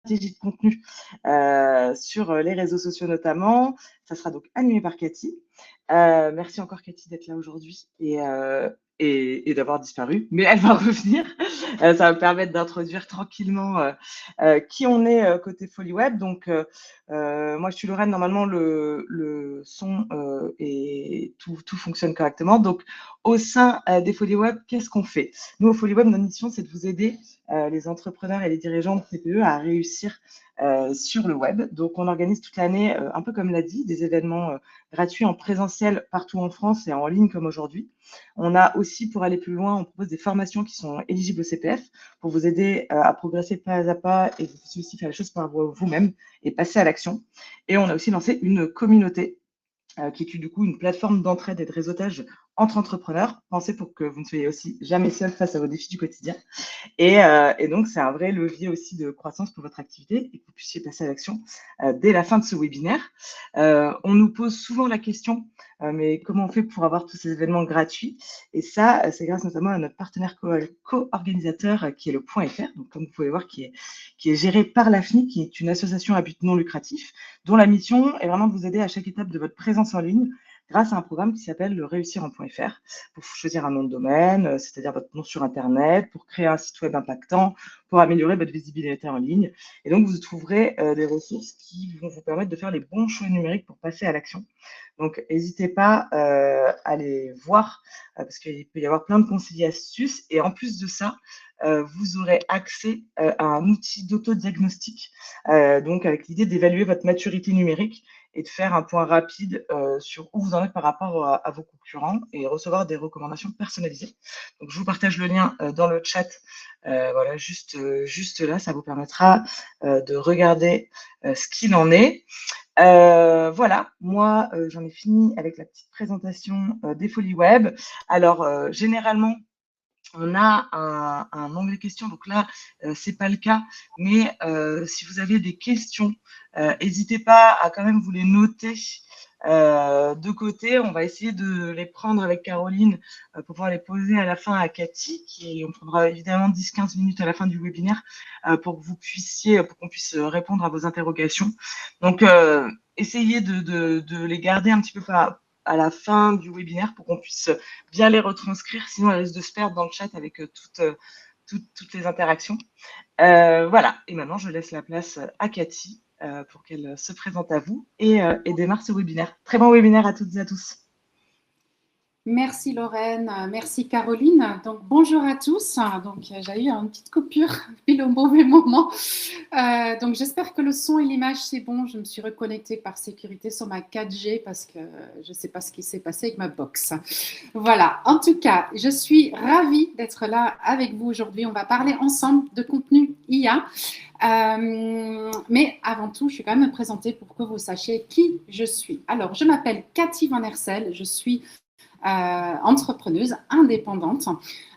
stratégie de contenu sur les réseaux sociaux notamment. Ça sera donc animé par Cathy. Merci encore Cathy d'être là aujourd'hui et d'avoir disparu, mais elle va revenir. Ça va me permettre d'introduire tranquillement qui on est côté Folie Web. Donc, moi, je suis Lorraine. Normalement, le son et tout fonctionne correctement. Donc, au sein des Folies Web, qu'est-ce qu'on fait? Nous, au Folie Web, notre mission, c'est de vous aider, les entrepreneurs et les dirigeants de TPE, à réussir sur le web. Donc, on organise toute l'année, un peu comme l'a dit, des événements gratuits en présentiel partout en France et en ligne comme aujourd'hui. On a aussi, pour aller plus loin, on propose des formations qui sont éligibles au CPF pour vous aider à progresser pas à pas et que vous puissiez aussi faire les choses par vous-même et passer à l'action. Et on a aussi lancé une communauté qui est du coup une plateforme d'entraide et de réseautage entre entrepreneurs, pensée pour que vous ne soyez aussi jamais seul face à vos défis du quotidien. Et donc, c'est un vrai levier aussi de croissance pour votre activité et que vous puissiez passer à l'action dès la fin de ce webinaire. On nous pose souvent la question, mais comment on fait pour avoir tous ces événements gratuits? Et ça, c'est grâce notamment à notre partenaire co-organisateur qui est le Point .fr, donc comme vous pouvez voir, qui est géré par l'AFNI, qui est une association à but non lucratif, dont la mission est vraiment de vous aider à chaque étape de votre présence en ligne grâce à un programme qui s'appelle le Réussir en .fr, pour choisir un nom de domaine, c'est-à-dire votre nom sur Internet, pour créer un site web impactant, pour améliorer votre visibilité en ligne. Et donc, vous trouverez des ressources qui vont vous permettre de faire les bons choix numériques pour passer à l'action. Donc, n'hésitez pas à les voir, parce qu'il peut y avoir plein de conseils et astuces. Et en plus de ça, vous aurez accès à un outil d'autodiagnostic, donc avec l'idée d'évaluer votre maturité numérique et de faire un point rapide sur où vous en êtes par rapport à vos concurrents et recevoir des recommandations personnalisées. Donc, je vous partage le lien dans le chat. Voilà, juste là, ça vous permettra de regarder ce qu'il en est. Voilà, moi, j'en ai fini avec la petite présentation des Folies Web. Alors, généralement, on a un onglet questions, donc là, c'est pas le cas, mais si vous avez des questions, n'hésitez pas à quand même vous les noter de côté. On va essayer de les prendre avec Caroline pour pouvoir les poser à la fin à Cathy, on prendra évidemment 10-15 minutes à la fin du webinaire pour qu'on puisse répondre à vos interrogations. Donc, essayez de les garder un petit peu à la fin du webinaire pour qu'on puisse bien les retranscrire, sinon elles risquent de se perdre dans le chat avec toutes les interactions. Voilà, et maintenant je laisse la place à Cathy pour qu'elle se présente à vous et démarre ce webinaire. Très bon webinaire à toutes et à tous. Merci Lorraine, merci Caroline. Donc bonjour à tous. Donc j'ai eu une petite coupure pile au mauvais moment. Donc j'espère que le son et l'image c'est bon. Je me suis reconnectée par sécurité sur ma 4G parce que je ne sais pas ce qui s'est passé avec ma box. Voilà. En tout cas, je suis ravie d'être là avec vous aujourd'hui. On va parler ensemble de contenu IA. Mais avant tout, je suis quand même me présenter pour que vous sachiez qui je suis. Alors, je m'appelle Cathy Van Hersel. Je suis entrepreneuse indépendante.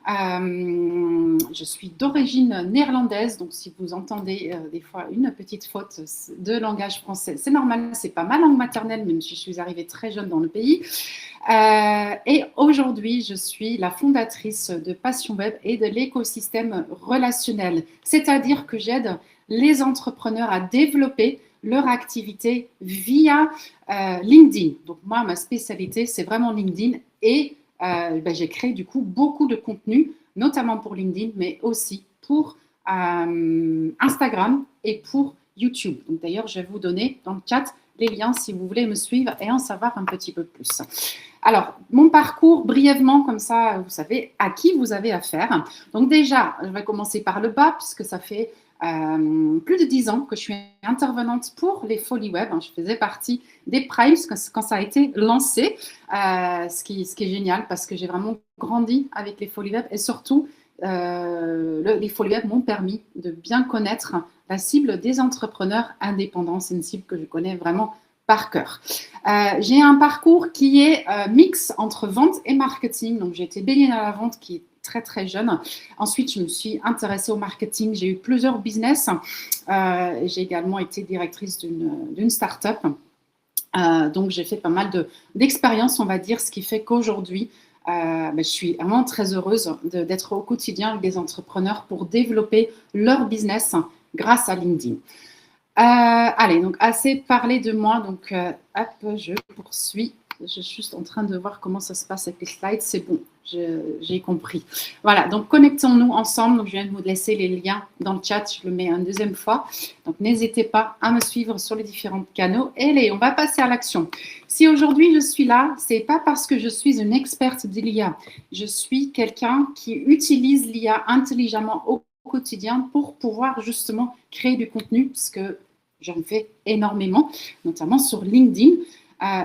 Je suis d'origine néerlandaise, donc si vous entendez des fois une petite faute de langage français, c'est normal, c'est pas ma langue maternelle, même si je suis arrivée très jeune dans le pays. Et aujourd'hui, je suis la fondatrice de Passion Web et de l'écosystème relationnel, c'est-à-dire que j'aide les entrepreneurs à développer leur activité via LinkedIn. Donc moi, ma spécialité, c'est vraiment LinkedIn et j'ai créé du coup beaucoup de contenu, notamment pour LinkedIn, mais aussi pour Instagram et pour YouTube. Donc d'ailleurs, je vais vous donner dans le chat les liens si vous voulez me suivre et en savoir un petit peu plus. Alors, mon parcours, brièvement, comme ça, vous savez à qui vous avez affaire. Donc déjà, je vais commencer par le bas, puisque ça fait plus de 10 ans que je suis intervenante pour les Folies Web. Je faisais partie des Primes quand ça a été lancé, ce qui est génial parce que j'ai vraiment grandi avec les Folies Web et surtout, les Folies Web m'ont permis de bien connaître la cible des entrepreneurs indépendants. C'est une cible que je connais vraiment par cœur. J'ai un parcours qui est mix entre vente et marketing. Donc, j'ai été baignée dans la vente qui est très, très jeune. Ensuite, je me suis intéressée au marketing. J'ai eu plusieurs business. J'ai également été directrice d'une start-up. Donc, j'ai fait pas mal d'expériences, on va dire, ce qui fait qu'aujourd'hui, je suis vraiment très heureuse d'être au quotidien avec des entrepreneurs pour développer leur business grâce à LinkedIn. Allez, donc assez parlé de moi. Donc, hop, je poursuis. Je suis juste en train de voir comment ça se passe avec les slides. C'est bon, j'ai compris. Voilà, donc connectons-nous ensemble. Donc, je viens de vous laisser les liens dans le chat. Je le mets une deuxième fois. Donc, n'hésitez pas à me suivre sur les différents canaux. Et allez, on va passer à l'action. Si aujourd'hui je suis là, c'est pas parce que je suis une experte de l'IA. Je suis quelqu'un qui utilise l'IA intelligemment au quotidien pour pouvoir justement créer du contenu, parce que j'en fais énormément, notamment sur LinkedIn.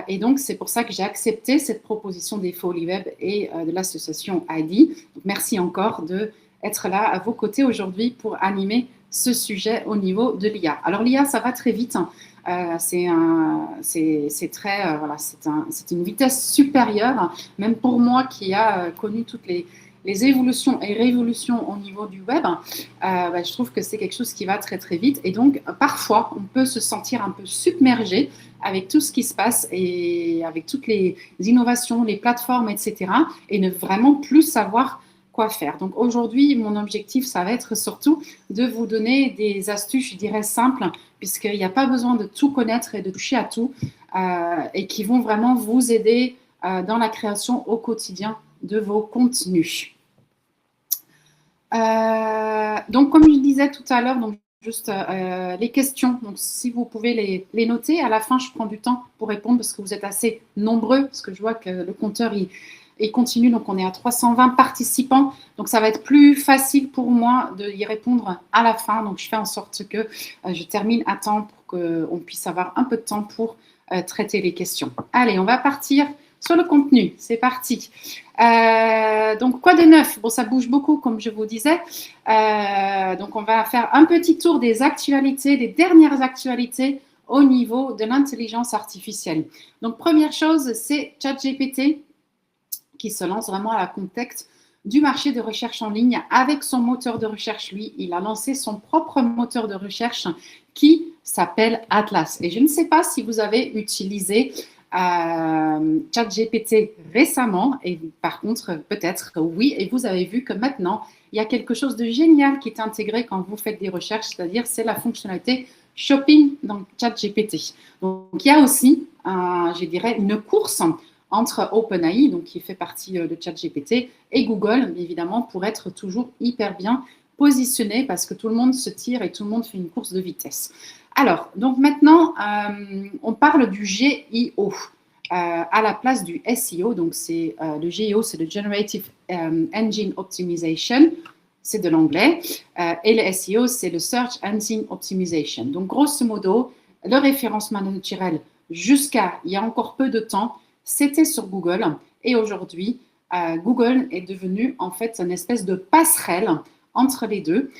Et donc, c'est pour ça que j'ai accepté cette proposition des Folies Web et de l'association ID. Donc, merci encore d'être là à vos côtés aujourd'hui pour animer ce sujet au niveau de l'IA. Alors, l'IA, ça va très vite. C'est une vitesse supérieure, même pour moi qui a connu toutes les évolutions et révolutions au niveau du web, je trouve que c'est quelque chose qui va très très vite. Et donc, parfois, on peut se sentir un peu submergé avec tout ce qui se passe et avec toutes les innovations, les plateformes, etc. et ne vraiment plus savoir quoi faire. Donc aujourd'hui, mon objectif, ça va être surtout de vous donner des astuces, je dirais, simples, puisqu'il n'y a pas besoin de tout connaître et de toucher à tout, et qui vont vraiment vous aider dans la création au quotidien de vos contenus. Donc, comme je disais tout à l'heure, donc juste les questions, donc si vous pouvez les noter, à la fin, je prends du temps pour répondre parce que vous êtes assez nombreux, parce que je vois que le compteur, il continue, donc on est à 320 participants, donc ça va être plus facile pour moi d'y répondre à la fin, donc je fais en sorte que je termine à temps pour qu'on puisse avoir un peu de temps pour traiter les questions. Allez, on va partir sur le contenu, c'est parti. Donc, quoi de neuf? Bon, ça bouge beaucoup, comme je vous disais. Donc, on va faire un petit tour des actualités, des dernières actualités au niveau de l'intelligence artificielle. Donc, première chose, c'est ChatGPT qui se lance vraiment à la contexte du marché de recherche en ligne avec son moteur de recherche. Lui, il a lancé son propre moteur de recherche qui s'appelle Atlas. Et je ne sais pas si vous avez utilisé ChatGPT récemment, et par contre, peut-être oui, et vous avez vu que maintenant, il y a quelque chose de génial qui est intégré quand vous faites des recherches, c'est-à-dire c'est la fonctionnalité shopping dans ChatGPT. Donc, il y a aussi, je dirais, une course entre OpenAI, donc qui fait partie de ChatGPT, et Google, évidemment, pour être toujours hyper bien positionné parce que tout le monde se tire et tout le monde fait une course de vitesse. Alors, donc maintenant, on parle du GIO à la place du SEO. Donc, c'est le GIO, c'est le Generative Engine Optimization, c'est de l'anglais, et le SEO, c'est le Search Engine Optimization. Donc, grosso modo, le référencement naturel, jusqu'à il y a encore peu de temps, c'était sur Google. Et aujourd'hui, Google est devenu en fait une espèce de passerelle entre les deux.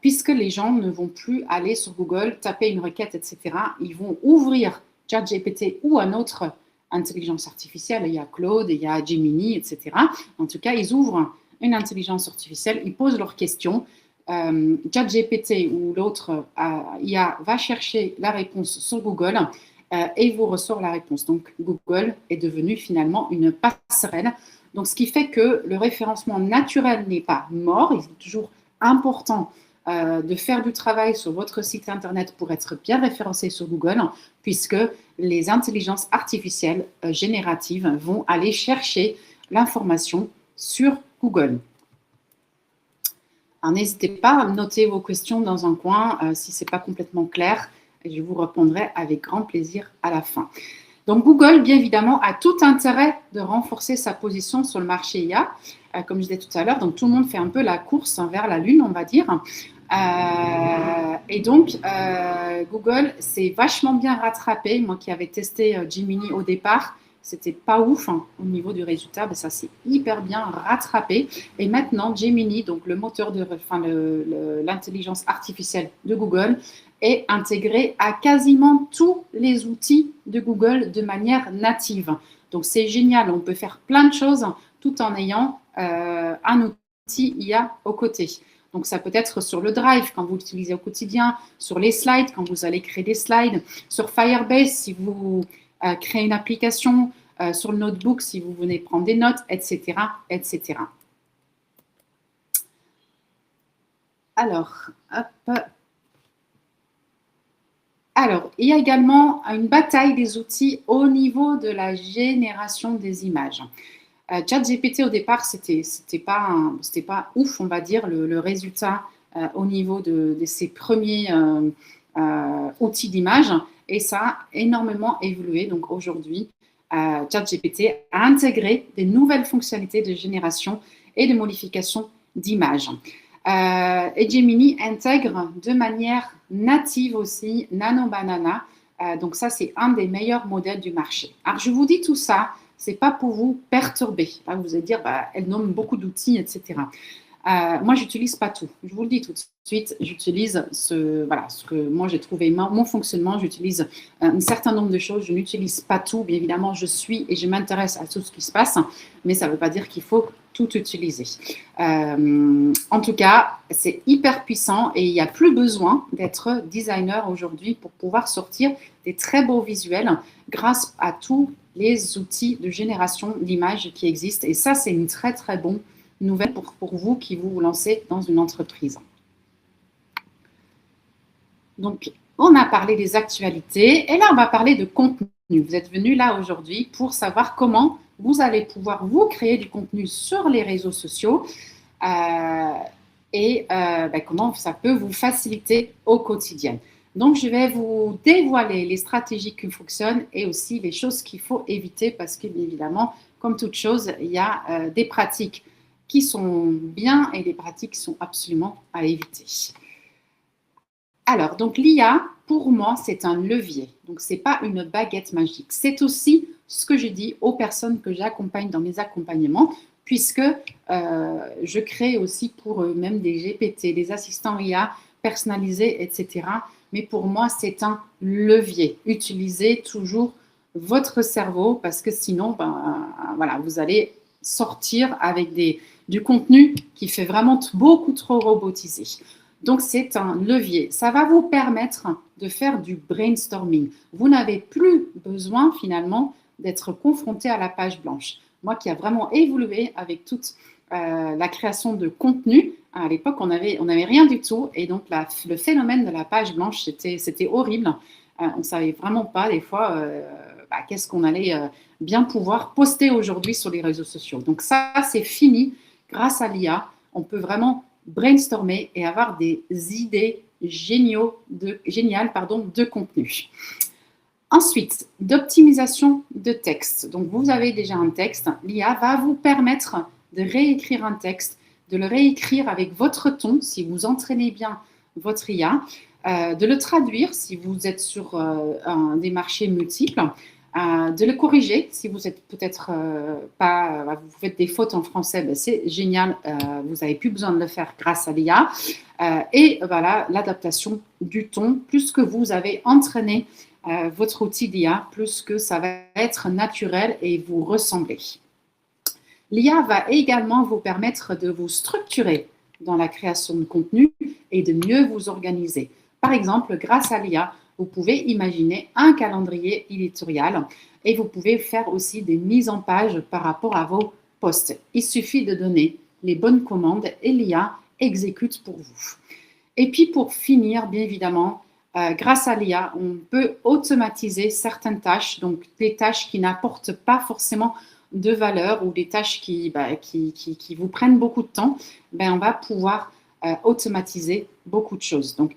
Puisque les gens ne vont plus aller sur Google, taper une requête, etc. Ils vont ouvrir ChatGPT ou un autre intelligence artificielle. Il y a Claude, il y a Gemini, etc. En tout cas, ils ouvrent une intelligence artificielle, ils posent leurs questions. ChatGPT ou l'autre IA va chercher la réponse sur Google et vous ressort la réponse. Donc, Google est devenu finalement une passerelle. Donc, ce qui fait que le référencement naturel n'est pas mort, il est toujours important de faire du travail sur votre site internet pour être bien référencé sur Google, puisque les intelligences artificielles génératives vont aller chercher l'information sur Google. Alors, n'hésitez pas à noter vos questions dans un coin si ce n'est pas complètement clair, et je vous répondrai avec grand plaisir à la fin. Donc, Google, bien évidemment, a tout intérêt de renforcer sa position sur le marché IA. Comme je disais tout à l'heure, donc tout le monde fait un peu la course vers la Lune, on va dire. Et donc, Google s'est vachement bien rattrapé. Moi qui avais testé Gemini au départ, c'était pas ouf au niveau du résultat, mais ça s'est hyper bien rattrapé. Et maintenant, Gemini, donc le moteur l'intelligence artificielle de Google, est intégré à quasiment tous les outils de Google de manière native. Donc, c'est génial. On peut faire plein de choses tout en ayant un outil IA au côté. Donc, ça peut être sur le Drive quand vous l'utilisez au quotidien, sur les slides quand vous allez créer des slides, sur Firebase si vous créez une application, sur le notebook si vous venez prendre des notes, etc., etc. Alors, hop. Alors, il y a également une bataille des outils au niveau de la génération des images. ChatGPT, au départ, c'était pas ouf, on va dire, le résultat au niveau de ces premiers outils d'image. Et ça a énormément évolué. Donc, aujourd'hui, ChatGPT a intégré des nouvelles fonctionnalités de génération et de modification d'images. Et Gemini intègre de manière native aussi Nano Banana. Donc ça, c'est un des meilleurs modèles du marché. Alors, je vous dis tout ça, c'est pas pour vous perturber. Là, vous allez dire, elle nomme beaucoup d'outils, etc. Moi, j'utilise pas tout. Je vous le dis tout de suite. J'utilise ce que moi j'ai trouvé mon fonctionnement. J'utilise un certain nombre de choses. Je n'utilise pas tout. Bien évidemment, je suis et je m'intéresse à tout ce qui se passe, mais ça ne veut pas dire qu'il faut tout utiliser. En tout cas, c'est hyper puissant et il n'y a plus besoin d'être designer aujourd'hui pour pouvoir sortir des très beaux visuels grâce à tous les outils de génération d'images qui existent. Et ça, c'est une très, très bonne nouvelle pour vous qui vous lancez dans une entreprise. Donc, on a parlé des actualités et là, on va parler de contenu. Vous êtes venu là aujourd'hui pour savoir comment vous allez pouvoir vous créer du contenu sur les réseaux sociaux et comment ça peut vous faciliter au quotidien. Donc, je vais vous dévoiler les stratégies qui fonctionnent et aussi les choses qu'il faut éviter parce que, bien évidemment, comme toute chose, il y a des pratiques qui sont bien et des pratiques qui sont absolument à éviter. Alors, donc l'IA, pour moi, c'est un levier. Donc, ce n'est pas une baguette magique. C'est aussi ce que je dis aux personnes que j'accompagne dans mes accompagnements, puisque je crée aussi pour eux-mêmes des GPT, des assistants IA personnalisés, etc. Mais pour moi, c'est un levier. Utilisez toujours votre cerveau parce que sinon, vous allez sortir avec du contenu qui fait vraiment beaucoup trop robotisé. Donc, c'est un levier. Ça va vous permettre de faire du brainstorming. Vous n'avez plus besoin, finalement, d'être confronté à la page blanche. Moi qui a vraiment évolué avec toute la création de contenu, à l'époque, on n'avait rien du tout. Et donc, le phénomène de la page blanche, c'était horrible. On ne savait vraiment pas, des fois, qu'est-ce qu'on allait bien pouvoir poster aujourd'hui sur les réseaux sociaux. Donc, ça, c'est fini. Grâce à l'IA, on peut vraiment brainstormer et avoir des idées géniales de contenu. Ensuite, d'optimisation de texte. Donc, vous avez déjà un texte. L'IA va vous permettre de réécrire un texte, de le réécrire avec votre ton, si vous entraînez bien votre IA, de le traduire si vous êtes sur des marchés multiples, de le corriger si vous êtes peut-être vous faites des fautes en français, c'est génial, vous n'avez plus besoin de le faire grâce à l'IA. Et voilà, l'adaptation du ton, plus que vous avez entraîné votre outil d'IA, plus que ça va être naturel et vous ressembler. L'IA va également vous permettre de vous structurer dans la création de contenu et de mieux vous organiser. Par exemple, grâce à l'IA, vous pouvez imaginer un calendrier éditorial et vous pouvez faire aussi des mises en page par rapport à vos posts. Il suffit de donner les bonnes commandes et l'IA exécute pour vous. Et puis pour finir, bien évidemment, grâce à l'IA, on peut automatiser certaines tâches, donc des tâches qui n'apportent pas forcément de valeur ou des tâches qui vous prennent beaucoup de temps, on va pouvoir automatiser beaucoup de choses. Donc,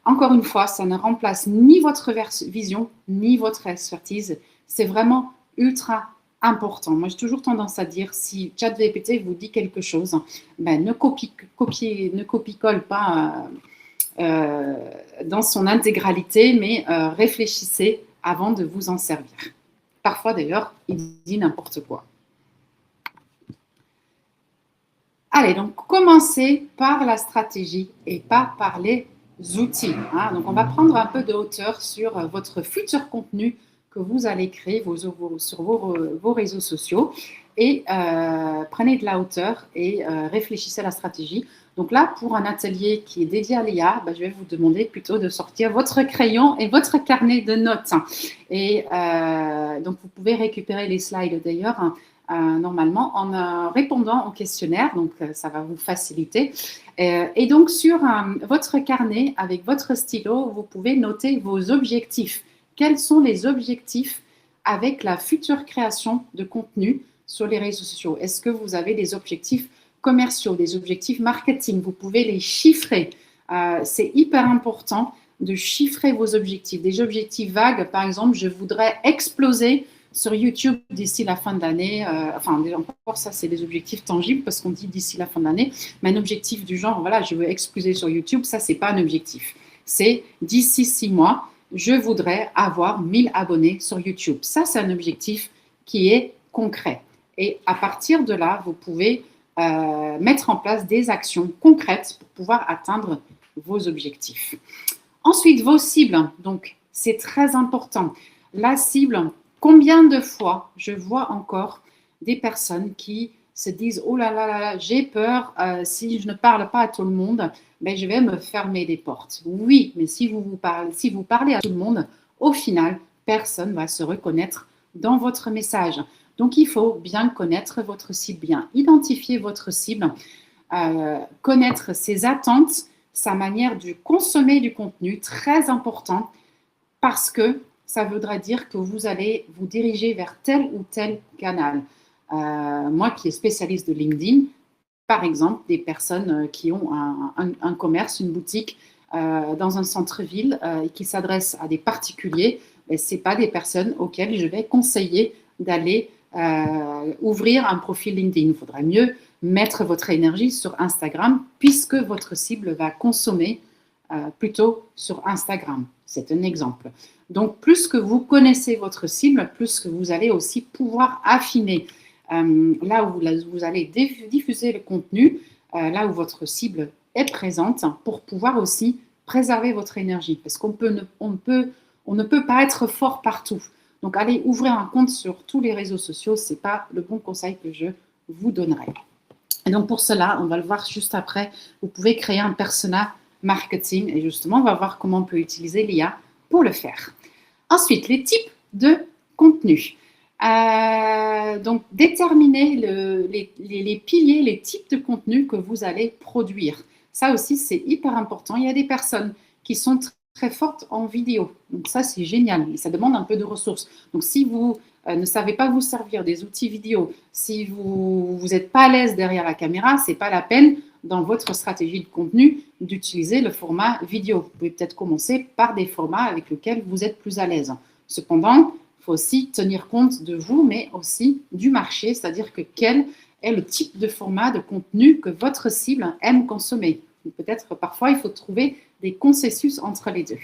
encore une fois, ça ne remplace ni votre vision, ni votre expertise. C'est vraiment ultra important. Moi, j'ai toujours tendance à dire, si ChatGPT vous dit quelque chose, ne copie-colle pas dans son intégralité, mais réfléchissez avant de vous en servir. Parfois, d'ailleurs, il dit n'importe quoi. Allez, donc, commencez par la stratégie et pas par les outils. Donc, on va prendre un peu de hauteur sur votre futur contenu que vous allez créer sur vos réseaux sociaux et prenez de la hauteur et réfléchissez à la stratégie. Donc là, pour un atelier qui est dédié à l'IA, je vais vous demander plutôt de sortir votre crayon et votre carnet de notes. Et donc, vous pouvez récupérer les slides d'ailleurs normalement en répondant au questionnaire, donc ça va vous faciliter. Et donc sur votre carnet, avec votre stylo, vous pouvez noter vos objectifs. Quels sont les objectifs avec la future création de contenu sur les réseaux sociaux? Est-ce que vous avez des objectifs commerciaux, des objectifs marketing? Vous pouvez les chiffrer. C'est hyper important de chiffrer vos objectifs. Des objectifs vagues, par exemple, je voudrais exploser sur YouTube d'ici la fin de l'année. Enfin, encore ça, c'est des objectifs tangibles parce qu'on dit d'ici la fin de l'année. Mais un objectif du genre, voilà, je veux exploser sur YouTube, ça, c'est pas un objectif. C'est d'ici 6 mois, je voudrais avoir 1000 abonnés sur YouTube. Ça, c'est un objectif qui est concret. Et à partir de là, vous pouvez mettre en place des actions concrètes pour pouvoir atteindre vos objectifs. Ensuite, vos cibles. Donc, c'est très important. La cible, combien de fois je vois encore des personnes qui se disent « Oh là là là, j'ai peur, si je ne parle pas à tout le monde, ben, je vais me fermer des portes. » Oui, mais si vous parlez à tout le monde, au final, personne ne va se reconnaître dans votre message. Donc, il faut bien connaître votre cible, bien identifier votre cible, connaître ses attentes, sa manière de consommer du contenu, très important, parce que ça voudra dire que vous allez vous diriger vers tel ou tel canal. Moi qui est spécialiste de LinkedIn, par exemple, des personnes qui ont un commerce, une boutique dans un centre-ville et qui s'adressent à des particuliers, ce n'est pas des personnes auxquelles je vais conseiller d'aller ouvrir un profil LinkedIn. Il faudrait mieux mettre votre énergie sur Instagram puisque votre cible va consommer plutôt sur Instagram. C'est un exemple. Donc, plus que vous connaissez votre cible, plus que vous allez aussi pouvoir affiner là où vous allez diffuser le contenu, là où votre cible est présente, pour pouvoir aussi préserver votre énergie. Parce qu'on ne peut pas être fort partout. Donc, aller ouvrir un compte sur tous les réseaux sociaux, ce n'est pas le bon conseil que je vous donnerai. Et donc, pour cela, on va le voir juste après, vous pouvez créer un persona marketing. Et justement, on va voir comment on peut utiliser l'IA pour le faire. Ensuite, les types de contenu. Donc, déterminer les piliers, les types de contenu que vous allez produire. Ça aussi, c'est hyper important. Il y a des personnes qui sont très fortes en vidéo. Donc, ça, c'est génial. Ça demande un peu de ressources. Donc, si vous ne savez pas vous servir des outils vidéo, si vous n'êtes pas à l'aise derrière la caméra, ce n'est pas la peine dans votre stratégie de contenu d'utiliser le format vidéo. Vous pouvez peut-être commencer par des formats avec lesquels vous êtes plus à l'aise. Cependant, il faut aussi tenir compte de vous, mais aussi du marché, c'est-à-dire que quel est le type de format de contenu que votre cible aime consommer. Peut-être parfois, il faut trouver des consensus entre les deux.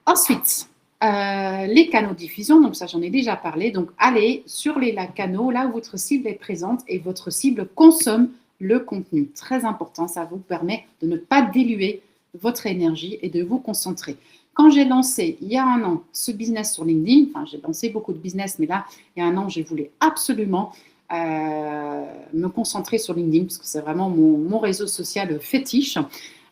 Ensuite, les canaux de diffusion, donc ça j'en ai déjà parlé, donc allez sur les canaux là où votre cible est présente et votre cible consomme le contenu. Très important, ça vous permet de ne pas diluer votre énergie et de vous concentrer. Quand j'ai lancé il y a un an ce business sur LinkedIn, enfin j'ai lancé beaucoup de business, mais là il y a un an je voulais absolument me concentrer sur LinkedIn parce que c'est vraiment mon réseau social fétiche.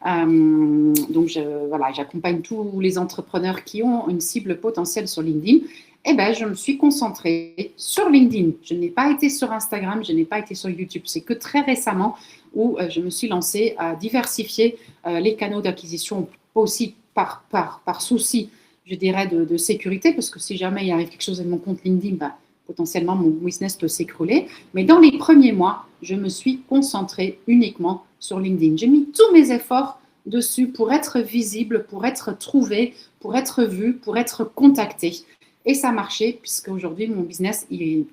Donc j'accompagne tous les entrepreneurs qui ont une cible potentielle sur LinkedIn. Eh ben, je me suis concentrée sur LinkedIn. Je n'ai pas été sur Instagram, je n'ai pas été sur YouTube. C'est que très récemment où je me suis lancée à diversifier les canaux d'acquisition, aussi par souci, je dirais, de sécurité, parce que si jamais il arrive quelque chose avec mon compte LinkedIn, bah, potentiellement mon business peut s'écrouler. Mais dans les premiers mois, je me suis concentrée uniquement sur LinkedIn. J'ai mis tous mes efforts dessus pour être visible, pour être trouvée, pour être vue, pour être contactée. Et ça a marché, puisque aujourd'hui, mon business, il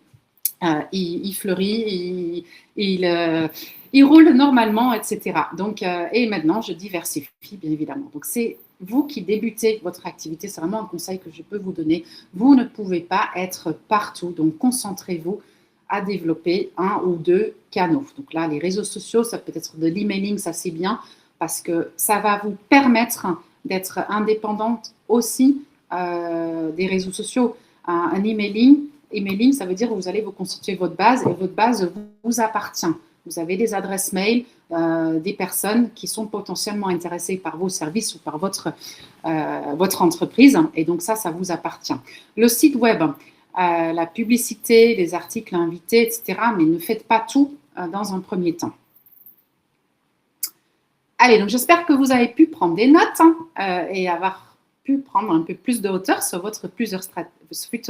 fleurit, il roule normalement, etc. Donc, et maintenant, je diversifie, bien évidemment. Donc, c'est vous qui débutez votre activité. C'est vraiment un conseil que je peux vous donner. Vous ne pouvez pas être partout. Donc, concentrez-vous à développer 1 ou 2 canaux. Donc là, les réseaux sociaux, ça peut être de l'emailing, ça c'est bien, parce que ça va vous permettre d'être indépendante aussi des réseaux sociaux. Un emailing, ça veut dire que vous allez vous constituer votre base et votre base vous appartient. Vous avez des adresses mail des personnes qui sont potentiellement intéressées par vos services ou par votre entreprise et donc ça vous appartient. Le site web, la publicité, les articles invités, etc. Mais ne faites pas tout dans un premier temps. Allez, donc j'espère que vous avez pu prendre des notes et avoir pu prendre un peu plus de hauteur sur votre future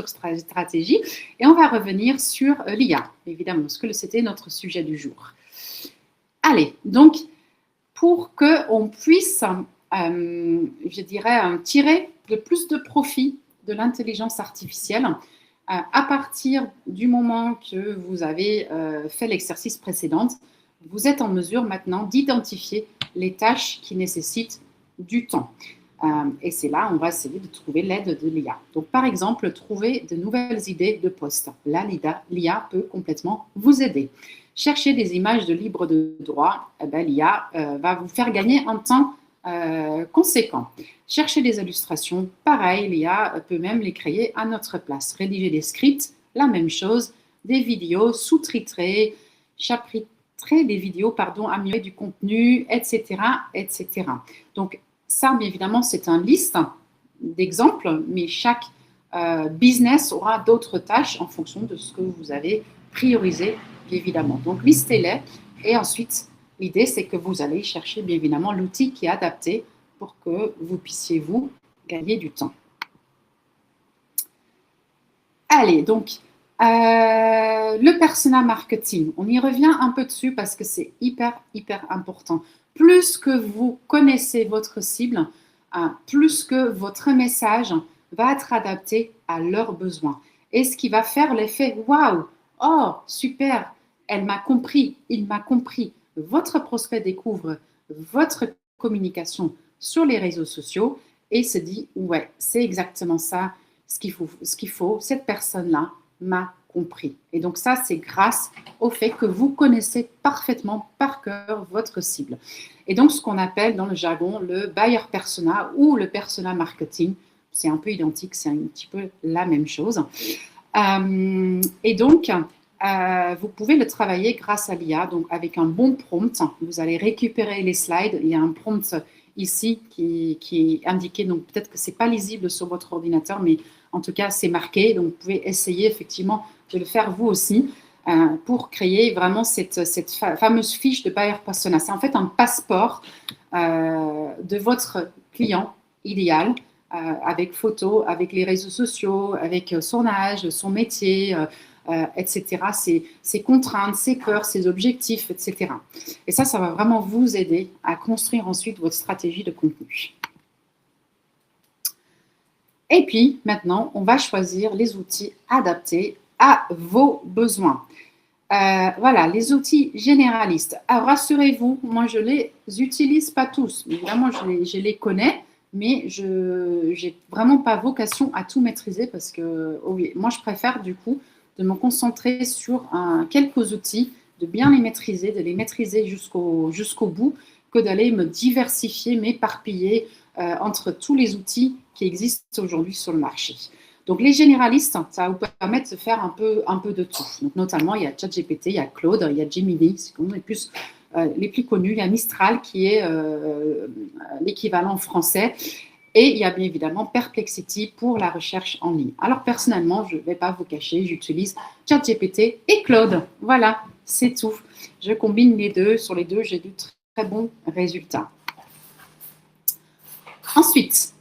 stratégie. Et on va revenir sur l'IA, évidemment, parce que c'était notre sujet du jour. Allez, donc, pour qu'on puisse, je dirais, tirer le plus de profit de l'intelligence artificielle, à partir du moment que vous avez fait l'exercice précédent, vous êtes en mesure maintenant d'identifier les tâches qui nécessitent du temps. Et c'est là on va essayer de trouver l'aide de l'IA. Donc, par exemple, trouver de nouvelles idées de posts. Là, l'IA peut complètement vous aider. Chercher des images de libre de droit, l'IA va vous faire gagner un temps conséquent. Chercher des illustrations, pareil, l'IA peut même les créer à notre place. Rédiger des scripts, la même chose. Des vidéos sous-titrées, chapitrées des vidéos, améliorer du contenu, etc., etc. Donc, ça, bien évidemment, c'est une liste d'exemples, mais chaque business aura d'autres tâches en fonction de ce que vous avez priorisé, bien évidemment. Donc, listez-les et ensuite, l'idée, c'est que vous allez chercher, bien évidemment, l'outil qui est adapté pour que vous puissiez, vous, gagner du temps. Allez, donc, le persona marketing, on y revient un peu dessus parce que c'est hyper important. Plus que vous connaissez votre cible, plus que votre message va être adapté à leurs besoins. Et ce qui va faire l'effet « Waouh, oh, super, elle m'a compris, il m'a compris ». Votre prospect découvre votre communication sur les réseaux sociaux et se dit « Ouais, c'est exactement ça, ce qu'il faut, cette personne-là m'a compris ». Et donc ça, c'est grâce au fait que vous connaissez parfaitement par cœur votre cible. Et donc, ce qu'on appelle dans le jargon le buyer persona ou le persona marketing, c'est un peu identique, c'est un petit peu la même chose. Et donc, vous pouvez le travailler grâce à l'IA, donc avec un bon prompt. Vous allez récupérer les slides. Il y a un prompt ici qui est indiqué, donc peut-être que ce n'est pas lisible sur votre ordinateur, mais en tout cas, c'est marqué. Donc, vous pouvez essayer effectivement de le faire vous aussi pour créer vraiment cette fameuse fiche de buyer persona. C'est en fait un passeport de votre client idéal avec photo, avec les réseaux sociaux, avec son âge, son métier, etc., ses contraintes, ses peurs, ses objectifs, etc. Et ça va vraiment vous aider à construire ensuite votre stratégie de contenu. Et puis, maintenant, on va choisir les outils adaptés à vos besoins. Voilà, les outils généralistes. Alors, rassurez-vous, moi, je ne les utilise pas tous. Évidemment, je les connais, mais je n'ai vraiment pas vocation à tout maîtriser parce que oui, moi, je préfère du coup de me concentrer sur quelques outils, de bien les maîtriser, de les maîtriser jusqu'au bout, que d'aller me diversifier, m'éparpiller entre tous les outils qui existent aujourd'hui sur le marché. Donc, les généralistes, ça va vous permettre de faire un peu de tout. Donc, notamment, il y a ChatGPT, il y a Claude, il y a Gemini, c'est comme les plus connus. Il y a Mistral qui est l'équivalent français. Et il y a bien évidemment Perplexity pour la recherche en ligne. Alors, personnellement, je ne vais pas vous cacher, j'utilise ChatGPT et Claude. Voilà, c'est tout. Je combine les deux. Sur les deux, j'ai de très bons résultats. Ensuite,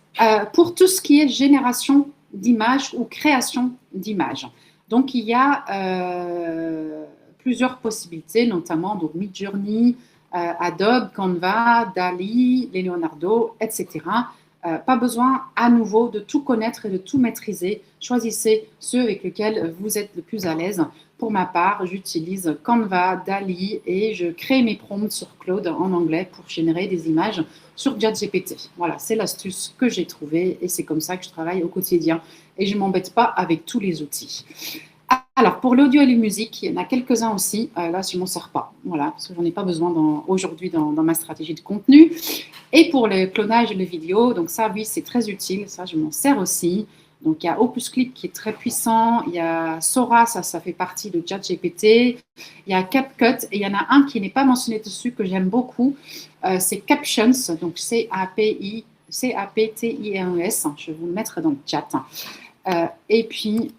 pour tout ce qui est génération d'images ou création d'images. Donc, il y a plusieurs possibilités, notamment donc Midjourney, Adobe, Canva, Dali, Leonardo, etc. Pas besoin à nouveau de tout connaître et de tout maîtriser. Choisissez ceux avec lesquels vous êtes le plus à l'aise. Pour ma part, j'utilise Canva, Dali et je crée mes prompts sur Claude en anglais pour générer des images sur ChatGPT. Voilà, c'est l'astuce que j'ai trouvée et c'est comme ça que je travaille au quotidien et je ne m'embête pas avec tous les outils. Alors, pour l'audio et les musiques, il y en a quelques-uns aussi. Là, je ne m'en sers pas. Voilà, parce que je n'en ai pas besoin aujourd'hui dans ma stratégie de contenu. Et pour le clonage et les vidéos, donc ça, oui, c'est très utile. Ça, je m'en sers aussi. Donc, il y a Opus Clip qui est très puissant. Il y a Sora, ça fait partie de ChatGPT. Il y a CapCut. Et il y en a un qui n'est pas mentionné dessus, que j'aime beaucoup. C'est Captions. Donc, C-A-P-T-I-N-E-S. Je vais vous le mettre dans le chat. Et puis,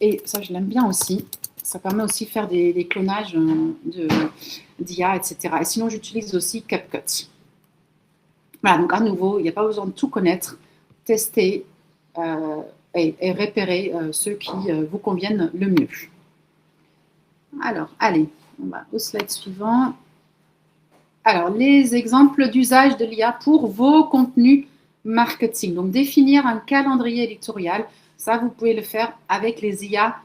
et ça, je l'aime bien aussi. Ça permet aussi de faire des clonages d'IA, etc. Et sinon, j'utilise aussi CapCut. Voilà, donc à nouveau, il n'y a pas besoin de tout connaître. Tester et repérer ceux qui vous conviennent le mieux. Alors, allez, on va au slide suivant. Alors, les exemples d'usage de l'IA pour vos contenus marketing. Donc, définir un calendrier éditorial. Ça, vous pouvez le faire avec les IA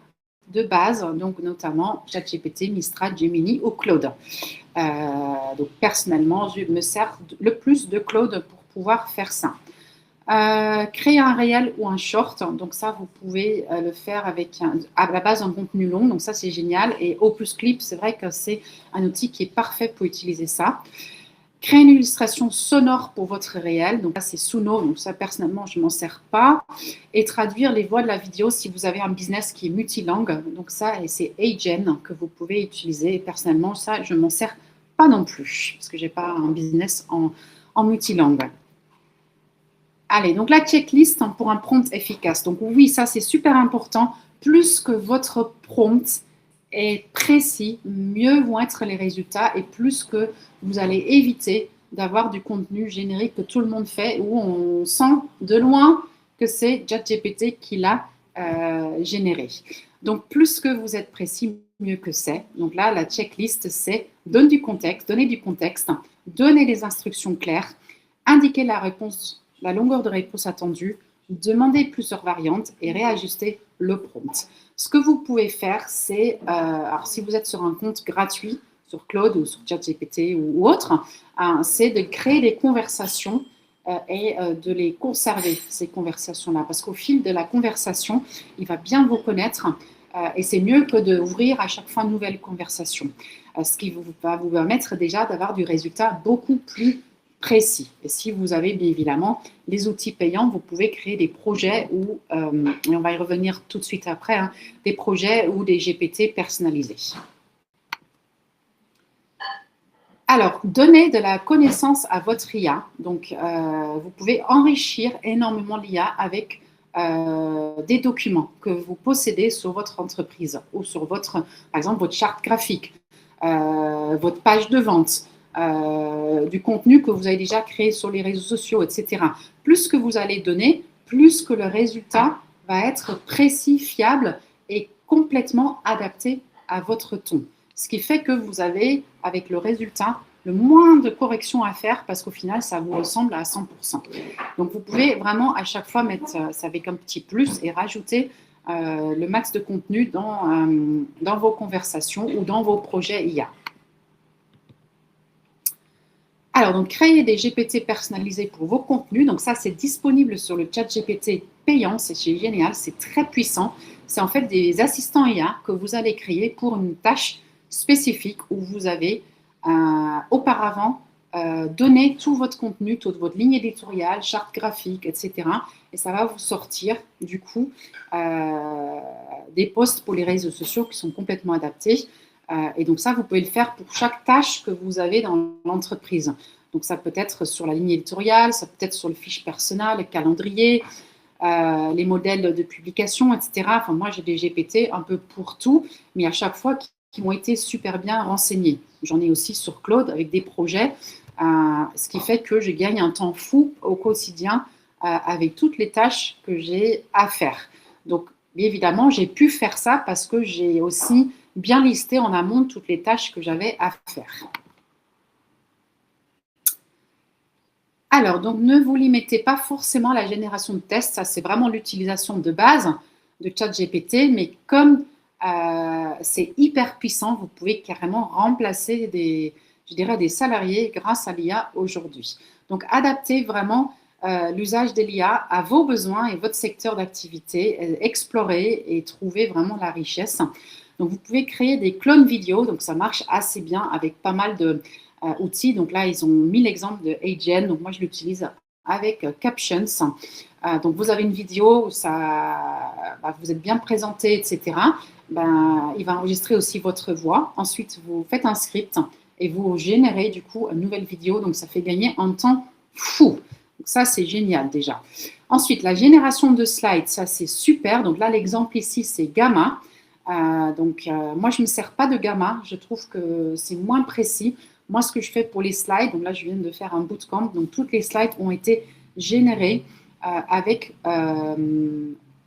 de base, donc notamment ChatGPT, Mistral, Gemini ou Claude. Donc, personnellement, je me sers le plus de Claude pour pouvoir faire ça. Créer un réel ou un short, donc ça vous pouvez le faire avec à la base un contenu long, donc ça c'est génial. Et Opus Clip, c'est vrai que c'est un outil qui est parfait pour utiliser ça. Créer une illustration sonore pour votre réel, donc là c'est Suno, donc ça personnellement je ne m'en sers pas. Et traduire les voix de la vidéo si vous avez un business qui est multilingue, donc ça c'est Agen que vous pouvez utiliser. Et personnellement ça je ne m'en sers pas non plus parce que je n'ai pas un business en multilingue. Allez, donc la checklist pour un prompt efficace. Donc oui, ça c'est super important. Plus que votre prompt est précis, mieux vont être les résultats et plus que vous allez éviter d'avoir du contenu générique que tout le monde fait où on sent de loin que c'est ChatGPT qui l'a généré. Donc plus que vous êtes précis, mieux que c'est. Donc là, la checklist, c'est donner du contexte, donner des instructions claires, indiquer la longueur de réponse attendue, demander plusieurs variantes et réajuster le prompt. Ce que vous pouvez faire, c'est, alors si vous êtes sur un compte gratuit, sur Claude ou sur ChatGPT ou autre, c'est de créer des conversations et de les conserver, ces conversations-là. Parce qu'au fil de la conversation, il va bien vous connaître et c'est mieux que d'ouvrir à chaque fois une nouvelle conversation. Ce qui va vous permettre déjà d'avoir du résultat beaucoup plus précis. Et si vous avez bien évidemment les outils payants, vous pouvez créer des projets ou, et on va y revenir tout de suite après, des projets ou des GPT personnalisés. Alors, donner de la connaissance à votre IA. Donc, vous pouvez enrichir énormément l'IA avec des documents que vous possédez sur votre entreprise ou sur votre, par exemple, votre charte graphique, votre page de vente, du contenu que vous avez déjà créé sur les réseaux sociaux, etc. Plus que vous allez donner, plus que le résultat va être précis, fiable et complètement adapté à votre ton. Ce qui fait que vous avez, avec le résultat, le moins de corrections à faire parce qu'au final, ça vous ressemble à 100%. Donc, vous pouvez vraiment à chaque fois mettre ça avec un petit plus et rajouter le max de contenu dans vos conversations ou dans vos projets IA. Alors, donc, créer des GPT personnalisés pour vos contenus. Donc, ça, c'est disponible sur le chat GPT payant. C'est génial, c'est très puissant. C'est en fait des assistants IA que vous allez créer pour une tâche spécifique où vous avez auparavant donné tout votre contenu, toute votre ligne éditoriale, charte graphique, etc. Et ça va vous sortir, du coup, des posts pour les réseaux sociaux qui sont complètement adaptés. Et donc ça, vous pouvez le faire pour chaque tâche que vous avez dans l'entreprise. Donc ça peut être sur la ligne éditoriale, ça peut être sur le fiche personnel, le calendrier, les modèles de publication, etc. Enfin, moi, j'ai des GPT un peu pour tout, mais à chaque fois qui ont été super bien renseignés. J'en ai aussi sur Claude avec des projets, ce qui fait que je gagne un temps fou au quotidien avec toutes les tâches que j'ai à faire. Donc, bien évidemment, j'ai pu faire ça parce que j'ai aussi bien listé en amont toutes les tâches que j'avais à faire. Alors, donc, ne vous limitez pas forcément à la génération de tests. Ça, c'est vraiment l'utilisation de base de ChatGPT. Mais comme c'est hyper puissant, vous pouvez carrément remplacer des salariés grâce à l'IA aujourd'hui. Donc, adaptez vraiment l'usage de l'IA à vos besoins et votre secteur d'activité. Explorez et trouvez vraiment la richesse. Donc, vous pouvez créer des clones vidéo. Donc, ça marche assez bien avec pas mal de outils. Donc là, ils ont mis l'exemple de Agen. Donc, moi, je l'utilise avec Captions. Donc, vous avez une vidéo où vous êtes bien présenté, etc. Il va enregistrer aussi votre voix. Ensuite, vous faites un script et vous générez du coup une nouvelle vidéo. Donc, ça fait gagner un temps fou. Donc ça, c'est génial déjà. Ensuite, la génération de slides, ça c'est super. Donc là, l'exemple ici, c'est Gamma. Moi, je ne me sers pas de Gamma. Je trouve que c'est moins précis. Moi, ce que je fais pour les slides, donc là, je viens de faire un bootcamp. Donc, toutes les slides ont été générées avec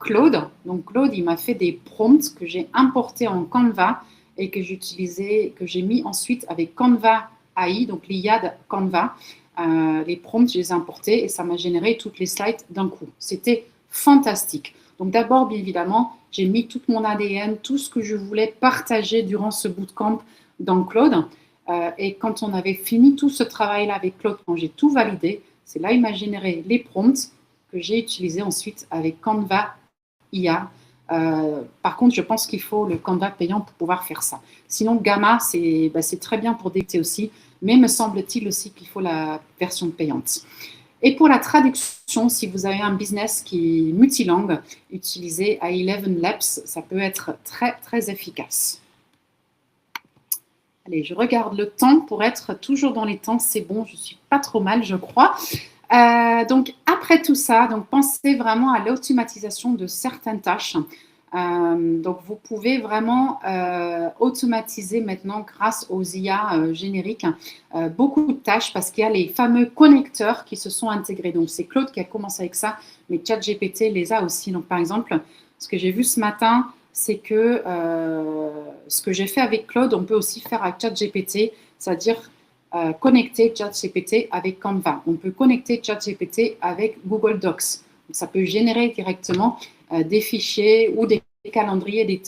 Claude. Donc, Claude, il m'a fait des prompts que j'ai importés en Canva et que j'ai mis ensuite avec Canva AI, donc l'IA de Canva. Les prompts, je les ai importés et ça m'a généré toutes les slides d'un coup. C'était fantastique. Donc d'abord, bien évidemment, j'ai mis tout mon ADN, tout ce que je voulais partager durant ce bootcamp dans Claude. Et quand on avait fini tout ce travail-là avec Claude, quand j'ai tout validé, c'est là il m'a généré les prompts que j'ai utilisés ensuite avec Canva IA. Par contre, je pense qu'il faut le Canva payant pour pouvoir faire ça. Sinon, Gamma, c'est très bien pour dicter aussi, mais me semble-t-il aussi qu'il faut la version payante. Et pour la traduction, si vous avez un business qui est multilingue, utilisez A11 Labs, ça peut être très, très efficace. Allez, je regarde le temps pour être toujours dans les temps. C'est bon, je ne suis pas trop mal, je crois. Donc, après tout ça, donc, pensez vraiment à l'automatisation de certaines tâches. Donc, vous pouvez vraiment automatiser maintenant grâce aux IA génériques beaucoup de tâches parce qu'il y a les fameux connecteurs qui se sont intégrés. Donc, c'est Claude qui a commencé avec ça, mais ChatGPT les a aussi. Donc, par exemple, ce que j'ai vu ce matin, c'est que ce que j'ai fait avec Claude, on peut aussi faire avec ChatGPT, c'est-à-dire connecter ChatGPT avec Canva. On peut connecter ChatGPT avec Google Docs. Donc, ça peut générer directement des fichiers ou des calendriers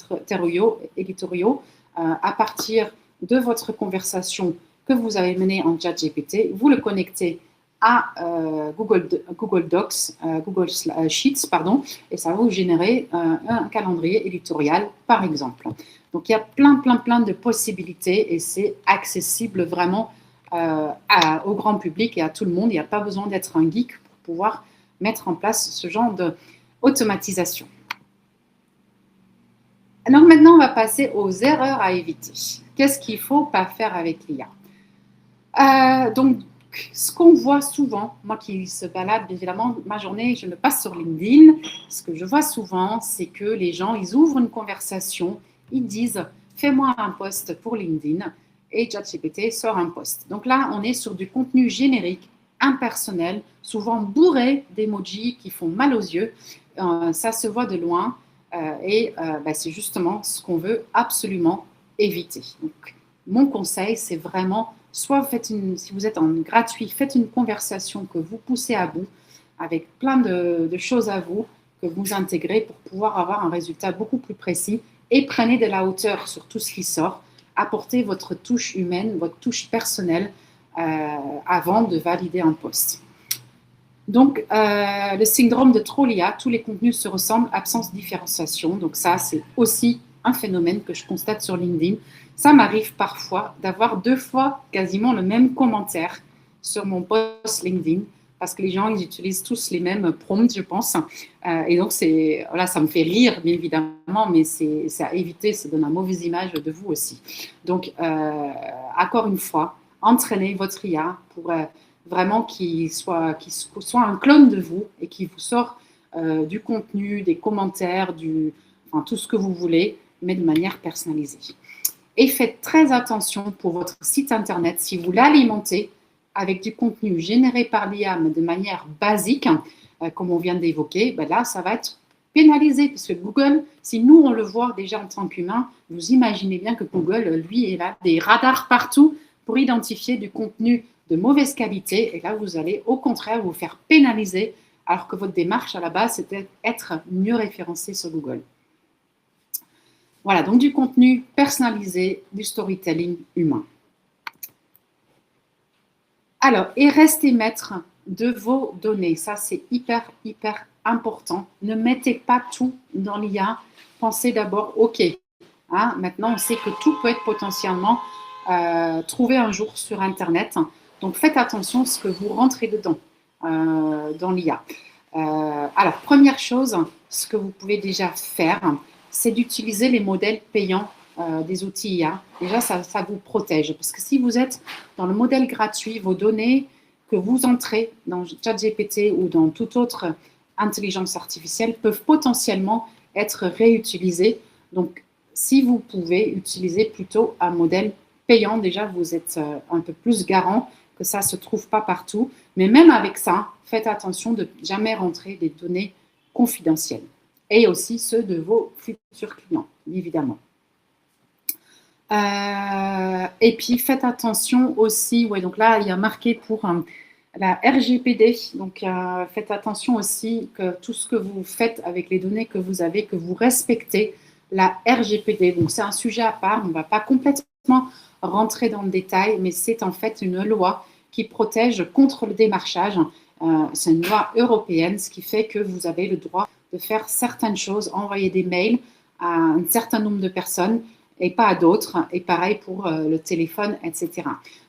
éditoriaux à partir de votre conversation que vous avez menée en ChatGPT. Vous le connectez à Google Docs, Google Sheets, pardon, et ça va vous générer un calendrier éditorial, par exemple. Donc, il y a plein de possibilités et c'est accessible vraiment au grand public et à tout le monde. Il n'y a pas besoin d'être un geek pour pouvoir mettre en place ce genre d'automatisation. Alors maintenant, on va passer aux erreurs à éviter. Qu'est-ce qu'il ne faut pas faire avec l'IA? Donc, ce qu'on voit souvent, moi qui se balade, évidemment, ma journée, je me passe sur LinkedIn. Ce que je vois souvent, c'est que les gens, ils ouvrent une conversation, ils disent « fais-moi un post pour LinkedIn » et ChatGPT sort un post. Donc là, on est sur du contenu générique, impersonnel, souvent bourré d'emojis qui font mal aux yeux. Ça se voit de loin et c'est justement ce qu'on veut absolument éviter. Donc, mon conseil, c'est vraiment, soit si vous êtes en gratuit, faites une conversation que vous poussez à bout avec plein de choses à vous que vous intégrez pour pouvoir avoir un résultat beaucoup plus précis et prenez de la hauteur sur tout ce qui sort. Apportez votre touche humaine, votre touche personnelle avant de valider un post. Donc, le syndrome de trop l'IA, tous les contenus se ressemblent, absence de différenciation. Donc ça, c'est aussi un phénomène que je constate sur LinkedIn. Ça m'arrive parfois d'avoir 2 fois quasiment le même commentaire sur mon post LinkedIn parce que les gens, ils utilisent tous les mêmes prompts, je pense. Et donc, voilà, ça me fait rire, bien évidemment, mais c'est à éviter, ça donne une mauvaise image de vous aussi. Donc, encore une fois, entraînez votre IA pour vraiment qu'il soit un clone de vous et qu'il vous sort du contenu, des commentaires, enfin, tout ce que vous voulez, mais de manière personnalisée. Et faites très attention pour votre site internet, si vous l'alimentez avec du contenu généré par l'IA, mais de manière basique, comme on vient d'évoquer, là, ça va être pénalisé, parce que Google, si nous, on le voit déjà en tant qu'humain, vous imaginez bien que Google, lui, il a des radars partout pour identifier du contenu de mauvaise qualité, et là, vous allez au contraire vous faire pénaliser, alors que votre démarche à la base, c'était être mieux référencé sur Google. Voilà, donc du contenu personnalisé, du storytelling humain. Alors, et restez maître de vos données. Ça, c'est hyper important. Ne mettez pas tout dans l'IA. Pensez d'abord, OK, maintenant, on sait que tout peut être potentiellement trouvé un jour sur Internet. Donc, faites attention à ce que vous rentrez dedans, dans l'IA. Alors, première chose, ce que vous pouvez déjà faire, c'est d'utiliser les modèles payants des outils IA. Déjà, ça vous protège. Parce que si vous êtes dans le modèle gratuit, vos données que vous entrez dans ChatGPT ou dans toute autre intelligence artificielle peuvent potentiellement être réutilisés. Donc, si vous pouvez utiliser plutôt un modèle payant, déjà, vous êtes un peu plus garant que ça ne se trouve pas partout. Mais même avec ça, faites attention de ne jamais rentrer des données confidentielles et aussi ceux de vos futurs clients, évidemment. Et puis, faites attention aussi, ouais, donc là, il y a marqué pour la RGPD, donc faites attention aussi que tout ce que vous faites avec les données que vous avez, que vous respectez la RGPD. Donc, c'est un sujet à part, on ne va pas complètement rentrer dans le détail, mais c'est en fait une loi qui protège contre le démarchage. C'est une loi européenne, ce qui fait que vous avez le droit de faire certaines choses, envoyer des mails à un certain nombre de personnes et pas à d'autres, et pareil pour le téléphone, etc.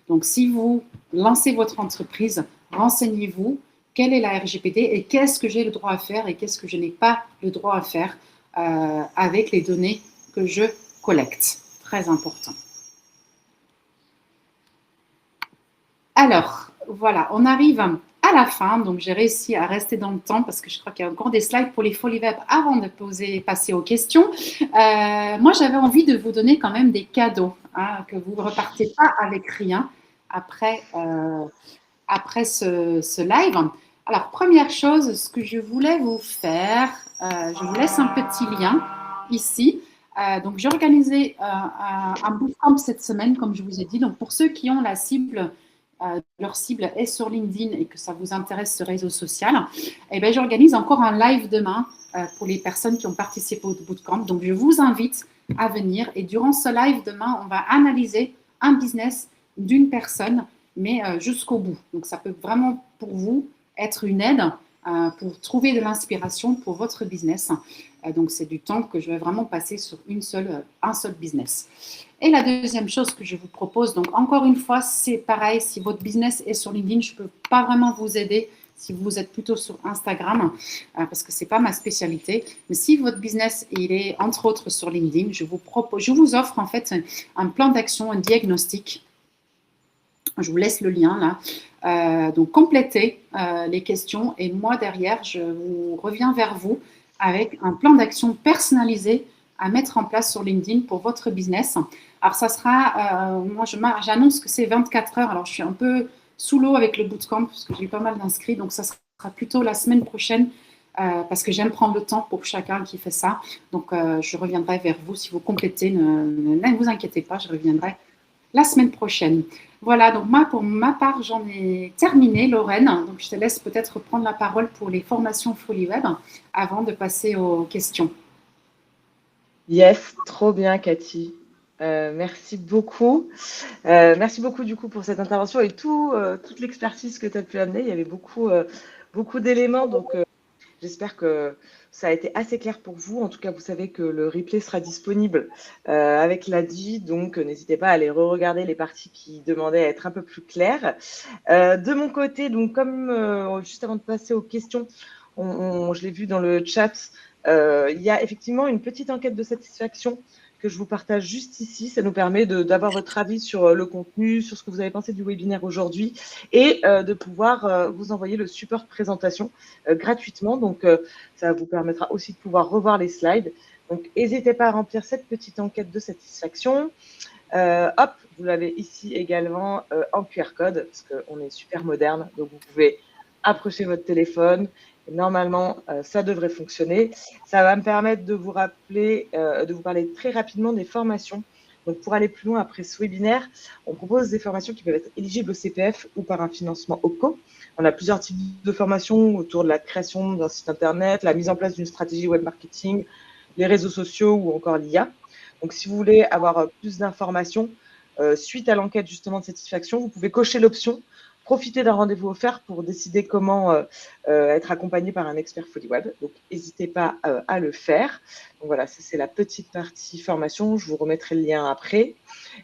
Donc, si vous lancez votre entreprise, renseignez-vous quelle est la RGPD et qu'est-ce que j'ai le droit à faire et qu'est-ce que je n'ai pas le droit à faire avec les données que je collecte. Très important. Alors, voilà, on arrive à la fin, donc j'ai réussi à rester dans le temps parce que je crois qu'il y a encore des slides pour les folies web avant de passer aux questions. Moi, j'avais envie de vous donner quand même des cadeaux, hein, que vous ne repartez pas avec rien après ce live. Alors, première chose, ce que je voulais vous faire, je vous laisse un petit lien ici. Donc, j'ai organisé un bootcamp cette semaine, comme je vous ai dit. Donc, pour ceux qui ont la cible, leur cible est sur LinkedIn et que ça vous intéresse ce réseau social, eh bien, j'organise encore un live demain pour les personnes qui ont participé au bootcamp. Donc, je vous invite à venir. Et durant ce live demain, on va analyser un business d'une personne, mais jusqu'au bout. Donc, ça peut vraiment pour vous être une aide pour trouver de l'inspiration pour votre business. Donc, c'est du temps que je vais vraiment passer sur un seul business. Et la deuxième chose que je vous propose, donc encore une fois, c'est pareil, si votre business est sur LinkedIn, je ne peux pas vraiment vous aider si vous êtes plutôt sur Instagram, parce que ce n'est pas ma spécialité. Mais si votre business, il est entre autres sur LinkedIn, je vous offre en fait un plan d'action, un diagnostic. Je vous laisse le lien là. Donc, complétez les questions et moi, derrière, je reviens vers vous avec un plan d'action personnalisé à mettre en place sur LinkedIn pour votre business. Alors, ça sera, moi, j'annonce que c'est 24 heures. Alors, je suis un peu sous l'eau avec le bootcamp parce que j'ai eu pas mal d'inscrits. Donc, ça sera plutôt la semaine prochaine parce que j'aime prendre le temps pour chacun qui fait ça. Donc, je reviendrai vers vous. Si vous complétez, ne vous inquiétez pas, je reviendrai la semaine prochaine. Voilà, donc moi, pour ma part, j'en ai terminé, Lorraine. Donc, je te laisse peut-être prendre la parole pour les formations Folie Web avant de passer aux questions. Yes, trop bien, Cathy. Merci beaucoup. Merci beaucoup, du coup, pour cette intervention et toute l'expertise que tu as pu amener. Il y avait beaucoup d'éléments, donc j'espère que ça a été assez clair pour vous. En tout cas, vous savez que le replay sera disponible avec l'ADI, donc n'hésitez pas à aller re-regarder les parties qui demandaient à être un peu plus claires. De mon côté, donc comme juste avant de passer aux questions, je l'ai vu dans le chat, il y a effectivement une petite enquête de satisfaction que je vous partage juste ici. Ça nous permet d'avoir votre avis sur le contenu, sur ce que vous avez pensé du webinaire aujourd'hui et de pouvoir vous envoyer le support de présentation gratuitement. Donc, ça vous permettra aussi de pouvoir revoir les slides. Donc, n'hésitez pas à remplir cette petite enquête de satisfaction. Hop, vous l'avez ici également en QR code parce qu'on est super moderne. Donc, vous pouvez approcher votre téléphone. Et normalement, ça devrait fonctionner. Ça va me permettre de vous rappeler, de vous parler très rapidement des formations. Donc, pour aller plus loin après ce webinaire, on propose des formations qui peuvent être éligibles au CPF ou par un financement OPCO. On a plusieurs types de formations autour de la création d'un site internet, la mise en place d'une stratégie web marketing, les réseaux sociaux ou encore l'IA. Donc, si vous voulez avoir plus d'informations suite à l'enquête justement de satisfaction, vous pouvez cocher l'option profiter d'un rendez-vous offert pour décider comment être accompagné par un expert Folie Web. Donc, n'hésitez pas à le faire. Donc, voilà, ça, c'est la petite partie formation. Je vous remettrai le lien après.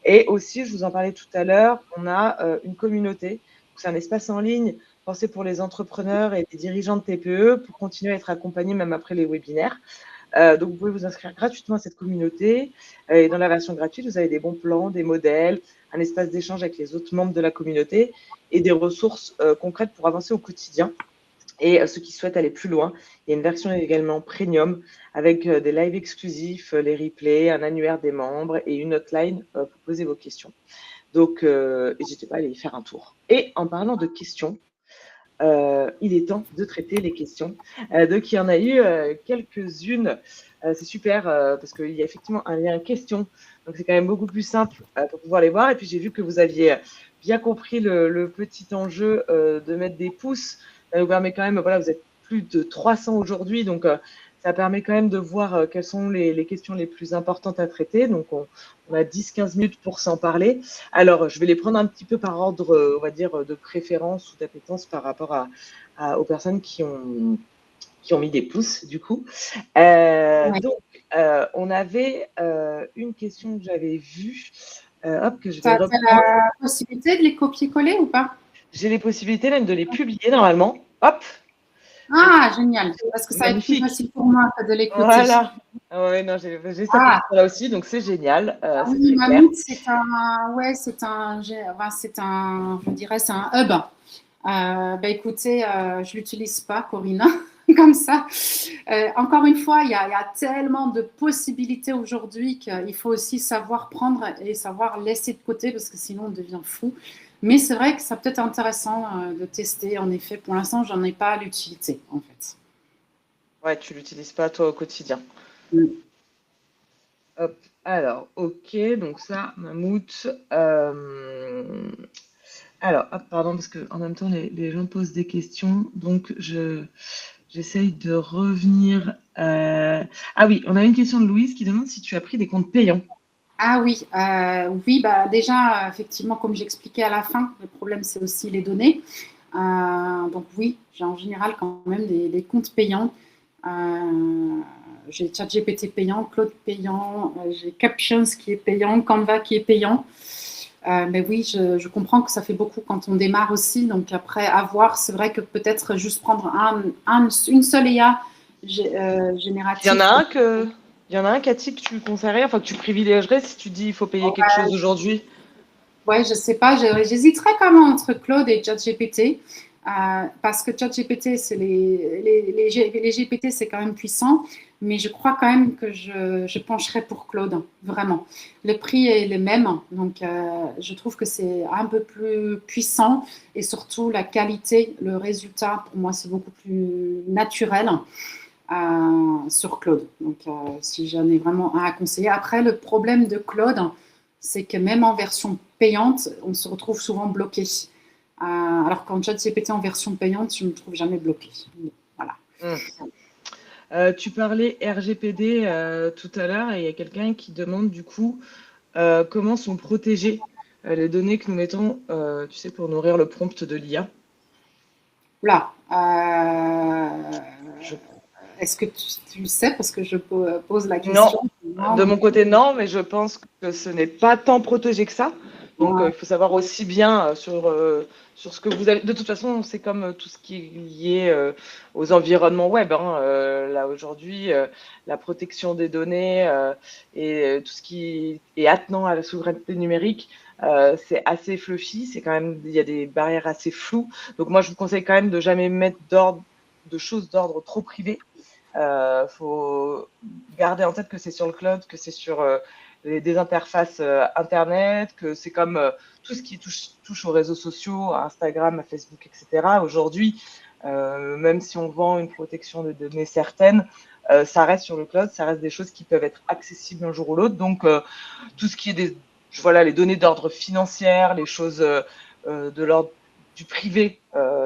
Et aussi, je vous en parlais tout à l'heure, on a une communauté. C'est un espace en ligne pensé pour les entrepreneurs et les dirigeants de TPE pour continuer à être accompagnés même après les webinaires. Donc, vous pouvez vous inscrire gratuitement à cette communauté. Et dans la version gratuite, vous avez des bons plans, des modèles, un espace d'échange avec les autres membres de la communauté et des ressources concrètes pour avancer au quotidien. Et ceux qui souhaitent aller plus loin, il y a une version également premium avec des lives exclusifs, les replays, un annuaire des membres et une hotline pour poser vos questions. Donc, n'hésitez pas à aller y faire un tour. Et en parlant de questions, il est temps de traiter les questions. Donc, il y en a eu quelques-unes. C'est super parce qu'il y a effectivement un lien question. Donc, c'est quand même beaucoup plus simple pour pouvoir les voir. Et puis, j'ai vu que vous aviez bien compris le petit enjeu de mettre des pouces. Ça nous permet quand même, voilà, vous êtes plus de 300 aujourd'hui. Donc, ça permet quand même de voir quelles sont les questions les plus importantes à traiter. Donc, on a 10-15 minutes pour s'en parler. Alors, je vais les prendre un petit peu par ordre, on va dire, de préférence ou d'appétence par rapport aux personnes qui ont mis des pouces, du coup. Ouais. Donc, on avait une question que j'avais vue, que je Tu vais as reprendre. la possibilité de les copier-coller ou pas? J'ai les possibilités même de les publier normalement. Hop, Ah, génial, parce que ça va être plus magnifique. facile pour moi que de l'écouter. Voilà. Ouais, non, j'ai cette Ah, option-là aussi, donc c'est génial, c'est oui, très clair. Mammouth, je dirais, c'est un hub. Écoutez, je l'utilise pas, Corinne, comme ça. Encore une fois, il y a tellement de possibilités aujourd'hui qu'il faut aussi savoir prendre et savoir laisser de côté parce que sinon on devient fou. Mais c'est vrai que ça peut être intéressant de tester. En effet, pour l'instant, j'en ai pas l'utilité, en fait. Ouais, tu l'utilises pas toi au quotidien. Mm. Hop, alors, ok, donc ça, Mammouth. Alors, hop, pardon, parce qu'en même temps, les gens posent des questions, donc j'essaye de revenir. Ah oui, on a une question de Louise qui demande si tu as pris des comptes payants. Ah oui, oui, déjà, effectivement, comme j'expliquais à la fin, le problème, c'est aussi les données. Donc oui, j'ai en général quand même des comptes payants. J'ai ChatGPT payant, Claude payant, j'ai Captions qui est payant, Canva qui est payant. Mais oui, je comprends que ça fait beaucoup quand on démarre aussi. Donc après, à voir, c'est vrai que peut-être juste prendre une seule IA générative. Il y en a un, Cathy, que tu conseillerais, enfin que tu privilégierais si tu dis il faut payer quelque chose aujourd'hui. Ouais, je sais pas, j'hésiterais quand même entre Claude et ChatGPT. Parce que ChatGPT, c'est les GPT, c'est quand même puissant, mais je crois quand même que je pencherais pour Claude, vraiment. Le prix est le même, donc je trouve que c'est un peu plus puissant et surtout la qualité, le résultat, pour moi, c'est beaucoup plus naturel sur Claude. Donc, si j'en ai vraiment un à conseiller. Après, le problème de Claude, c'est que même en version payante, on se retrouve souvent bloqué. Alors qu'en ChatGPT en version payante, je ne me trouve jamais bloqué. Voilà. Tu parlais RGPD tout à l'heure et il y a quelqu'un qui demande du coup comment sont protégées les données que nous mettons, tu sais, pour nourrir le prompt de l'IA. Là, est-ce que tu le sais parce que je pose la question? Non, de mon côté non, mais je pense que ce n'est pas tant protégé que ça. Donc il faut savoir aussi bien sur ce que vous avez. De toute façon, c'est comme tout ce qui est lié aux environnements web. Là aujourd'hui, la protection des données et tout ce qui est attenant à la souveraineté numérique, c'est assez fluffy. C'est quand même, il y a des barrières assez floues. Donc moi, je vous conseille quand même de jamais mettre de choses d'ordre trop privé. Faut garder en tête que c'est sur le cloud, que c'est sur des interfaces Internet, que c'est comme tout ce qui touche aux réseaux sociaux, à Instagram, à Facebook, etc. Aujourd'hui, même si on vend une protection de données certaine, ça reste sur le cloud, ça reste des choses qui peuvent être accessibles un jour ou l'autre. Donc, tout ce qui est les données d'ordre financier, les choses de l'ordre du privé,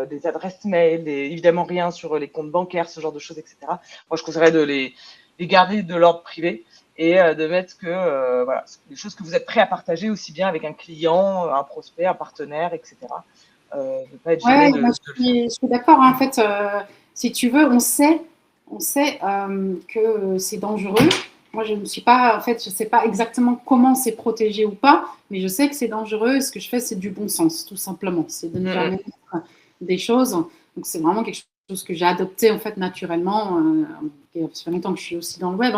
des adresses mail, évidemment rien sur les comptes bancaires, ce genre de choses, etc. Moi, je conseillerais de les garder de l'ordre privé et de mettre que les choses que vous êtes prêt à partager aussi bien avec un client, un prospect, un partenaire, etc. Ne pas être gêné je suis d'accord. En fait, si tu veux, on sait que c'est dangereux. Moi, je ne suis pas, en fait, je ne sais pas exactement comment c'est protégé ou pas, mais je sais que c'est dangereux. Et ce que je fais, c'est du bon sens, tout simplement. C'est de ne jamais mettre des choses. Donc, c'est vraiment quelque chose que j'ai adopté en fait naturellement. Et ça fait longtemps que je suis aussi dans le web.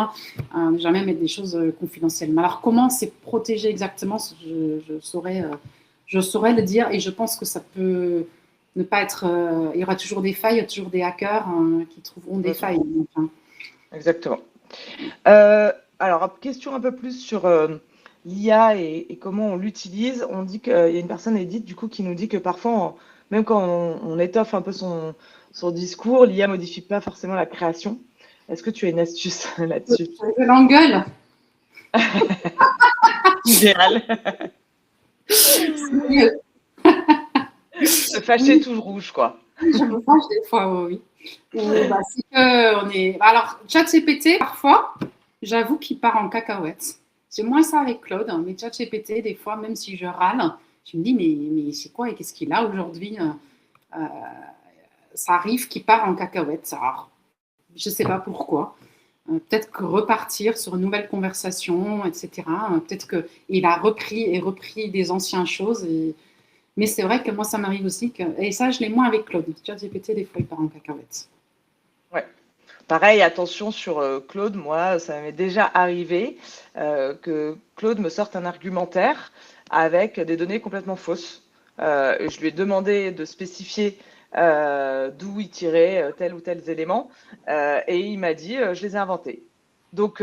Jamais mettre des choses confidentielles. Mais alors, comment c'est protégé exactement, je saurais le dire, et je pense que ça peut ne pas être. Il y aura toujours des failles, il y a toujours des hackers qui trouveront des failles. Donc, Exactement. Alors, question un peu plus sur l'IA et comment on l'utilise. On dit qu'il y a une personne, Edith, du coup, qui nous dit que parfois, même quand on étoffe un peu son discours, l'IA modifie pas forcément la création. Est-ce que tu as une astuce là-dessus? je l'engueule. Idéal. Se fâcher tout rouge, quoi. Je me fâche des fois, oui. C'est que on est. Alors, ChatGPT, parfois, j'avoue qu'il part en cacahuète. C'est moins ça avec Claude, mais ChatGPT, des fois, même si je râle, je me dis, mais c'est quoi et qu'est-ce qu'il a aujourd'hui ça arrive qu'il part en cacahuète. Alors, je ne sais pas pourquoi. Peut-être que repartir sur une nouvelle conversation, etc. Peut-être qu'il a repris des anciennes choses. Mais c'est vrai que moi, ça m'arrive aussi. Et ça, je l'ai moins avec Claude. ChatGPT, des fois, il part en cacahuète. Ouais. Pareil, attention sur Claude. Moi, ça m'est déjà arrivé que Claude me sorte un argumentaire avec des données complètement fausses. Je lui ai demandé de spécifier d'où il tirait tel ou tel élément et il m'a dit je les ai inventés. Donc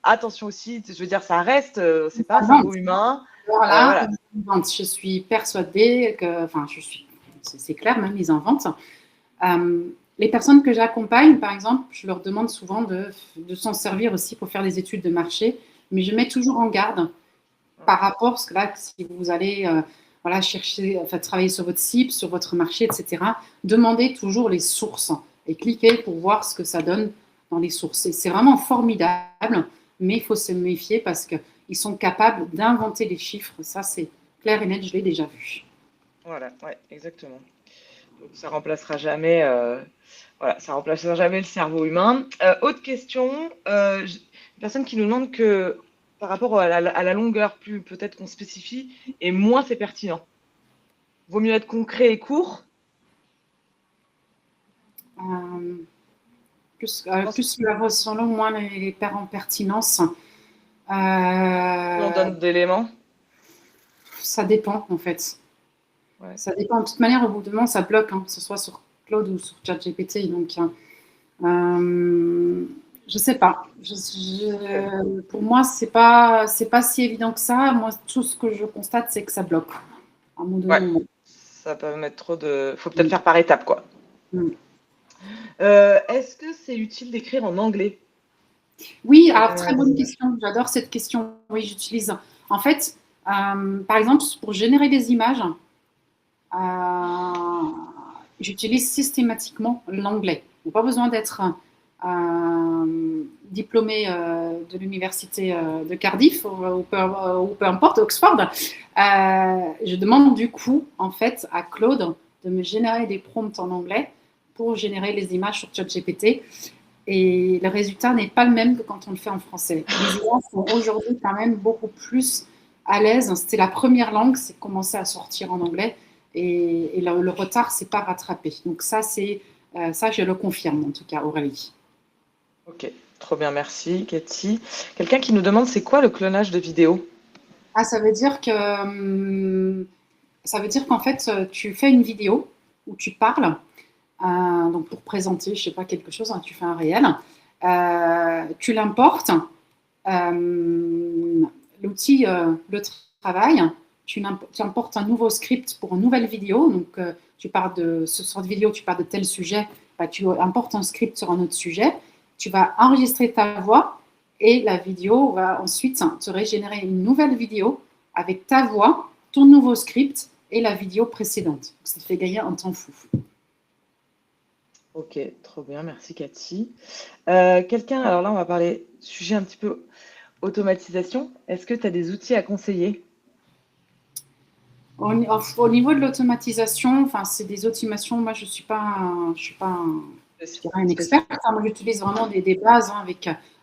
attention aussi, je veux dire, ça reste, c'est pas un cerveau humain. Voilà. Je suis persuadée que, c'est clair, même ils inventent. Les personnes que j'accompagne, par exemple, je leur demande souvent de s'en servir aussi pour faire des études de marché, mais je mets toujours en garde par rapport, parce que là, si vous allez chercher, travailler sur votre cible, sur votre marché, etc., demandez toujours les sources et cliquez pour voir ce que ça donne dans les sources. C'est vraiment formidable, mais il faut se méfier parce qu'ils sont capables d'inventer des chiffres. Ça, c'est clair et net, je l'ai déjà vu. Voilà, ouais, exactement. Donc, ça remplacera jamais, ça remplacera jamais le cerveau humain. Autre question, une personne qui nous demande que par rapport à la longueur, plus peut-être qu'on spécifie, et moins c'est pertinent. Vaut mieux être concret et court. Plus la voix sont longue, moins les perd en pertinence. On donne d'éléments. Ça dépend en fait. Ouais. Ça dépend. De toute manière, au bout d'un moment, ça bloque, que ce soit sur Claude ou sur ChatGPT. Donc, je sais pas. Pour moi, c'est pas si évident que ça. Moi, tout ce que je constate, c'est que ça bloque. À un moment donné, ça peut mettre trop de. Faut peut-être faire par étapes, quoi. Est-ce que c'est utile d'écrire en anglais? Oui, alors très bonne question. J'adore cette question. Oui, j'utilise. En fait, par exemple, pour générer des images, j'utilise systématiquement l'anglais. Il n'y a pas besoin d'être diplômé de l'université de Cardiff ou peu importe, Oxford. Je demande du coup, en fait, à Claude de me générer des prompts en anglais pour générer les images sur ChatGPT. Et le résultat n'est pas le même que quand on le fait en français. Les gens sont aujourd'hui quand même beaucoup plus à l'aise. C'était la première langue, c'est commencé à sortir en anglais. Et le retard, c'est pas rattrapé. Donc ça, je le confirme en tout cas, Aurélie. Ok, trop bien, merci Cathy. Quelqu'un qui nous demande, c'est quoi le clonage de vidéo? Ça veut dire qu'en fait, tu fais une vidéo où tu parles, donc pour présenter, je sais pas, quelque chose, tu fais un réel, tu l'importes, l'outil le travail. Tu importes un nouveau script pour une nouvelle vidéo. Donc, tu parles de ce sort de vidéo, tu parles de tel sujet. Tu importes un script sur un autre sujet. Tu vas enregistrer ta voix et la vidéo va ensuite te régénérer une nouvelle vidéo avec ta voix, ton nouveau script et la vidéo précédente. Donc, ça te fait gagner un temps fou. Ok, trop bien, merci Cathy. Quelqu'un, alors là, on va parler sujet un petit peu automatisation. Est-ce que tu as des outils à conseiller? Au niveau de l'automatisation, c'est des automations. Moi, je suis pas une experte. Moi, j'utilise vraiment des bases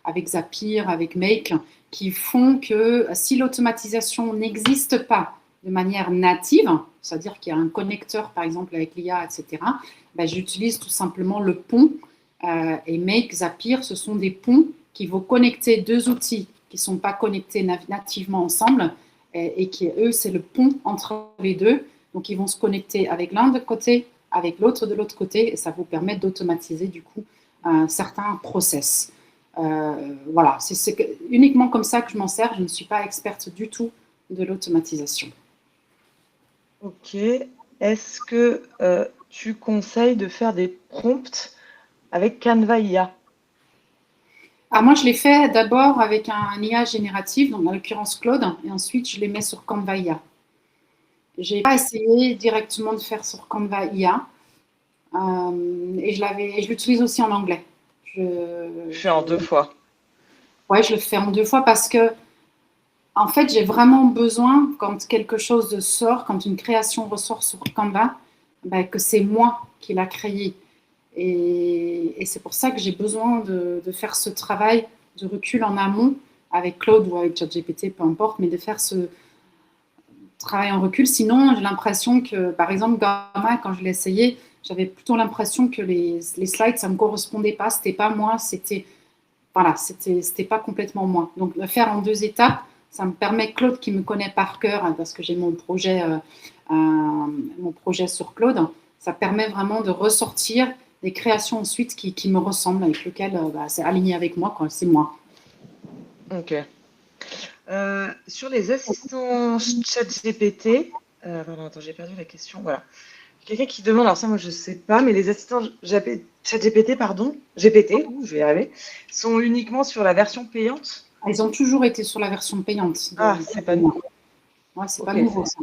avec Zapier, avec Make, qui font que si l'automatisation n'existe pas de manière native, c'est-à-dire qu'il y a un connecteur, par exemple, avec l'IA, etc., ben, j'utilise tout simplement le pont. Et Make, Zapier, ce sont des ponts qui vont connecter deux outils qui ne sont pas connectés nativement ensemble et qui, eux, c'est le pont entre les deux. Donc, ils vont se connecter avec l'un de côté, avec l'autre de l'autre côté, et ça vous permet d'automatiser, du coup, certains process. Voilà, c'est uniquement comme ça que je m'en sers. Je ne suis pas experte du tout de l'automatisation. Ok. Est-ce que tu conseilles de faire des prompts avec Canva IA? Moi, je l'ai fait d'abord avec un IA génératif, donc en l'occurrence Claude, et ensuite je les mets sur Canva IA. Je n'ai pas essayé directement de faire sur Canva IA, et je l'utilise aussi en anglais. Je fais en 2 fois. Ouais, je le fais en 2 fois parce que, en fait, j'ai vraiment besoin, quand quelque chose sort, quand une création ressort sur Canva, ben, que c'est moi qui l'a créé. Et c'est pour ça que j'ai besoin de faire ce travail de recul en amont avec Claude ou avec ChatGPT, peu importe, mais de faire ce travail en recul. Sinon, j'ai l'impression que, par exemple, Gamma, quand je l'ai essayé, j'avais plutôt l'impression que les slides, ça ne me correspondait pas. C'était pas moi, c'était pas complètement moi. Donc, le faire en 2 étapes, ça me permet, Claude qui me connaît par cœur, parce que j'ai mon projet sur Claude, ça permet vraiment de ressortir des créations ensuite qui me ressemblent, avec lesquelles c'est aligné avec moi, quoi. C'est moi. Ok. Sur les assistants ChatGPT, pardon, attends, j'ai perdu la question. Voilà. Quelqu'un qui demande, alors ça, moi, je sais pas, mais les assistants ChatGPT, pardon, GPT, je vais y arriver, sont uniquement sur la version payante? Ils ont toujours été sur la version payante. Ah, c'est pas nouveau. Ouais, c'est Ok, pas nouveau, ça.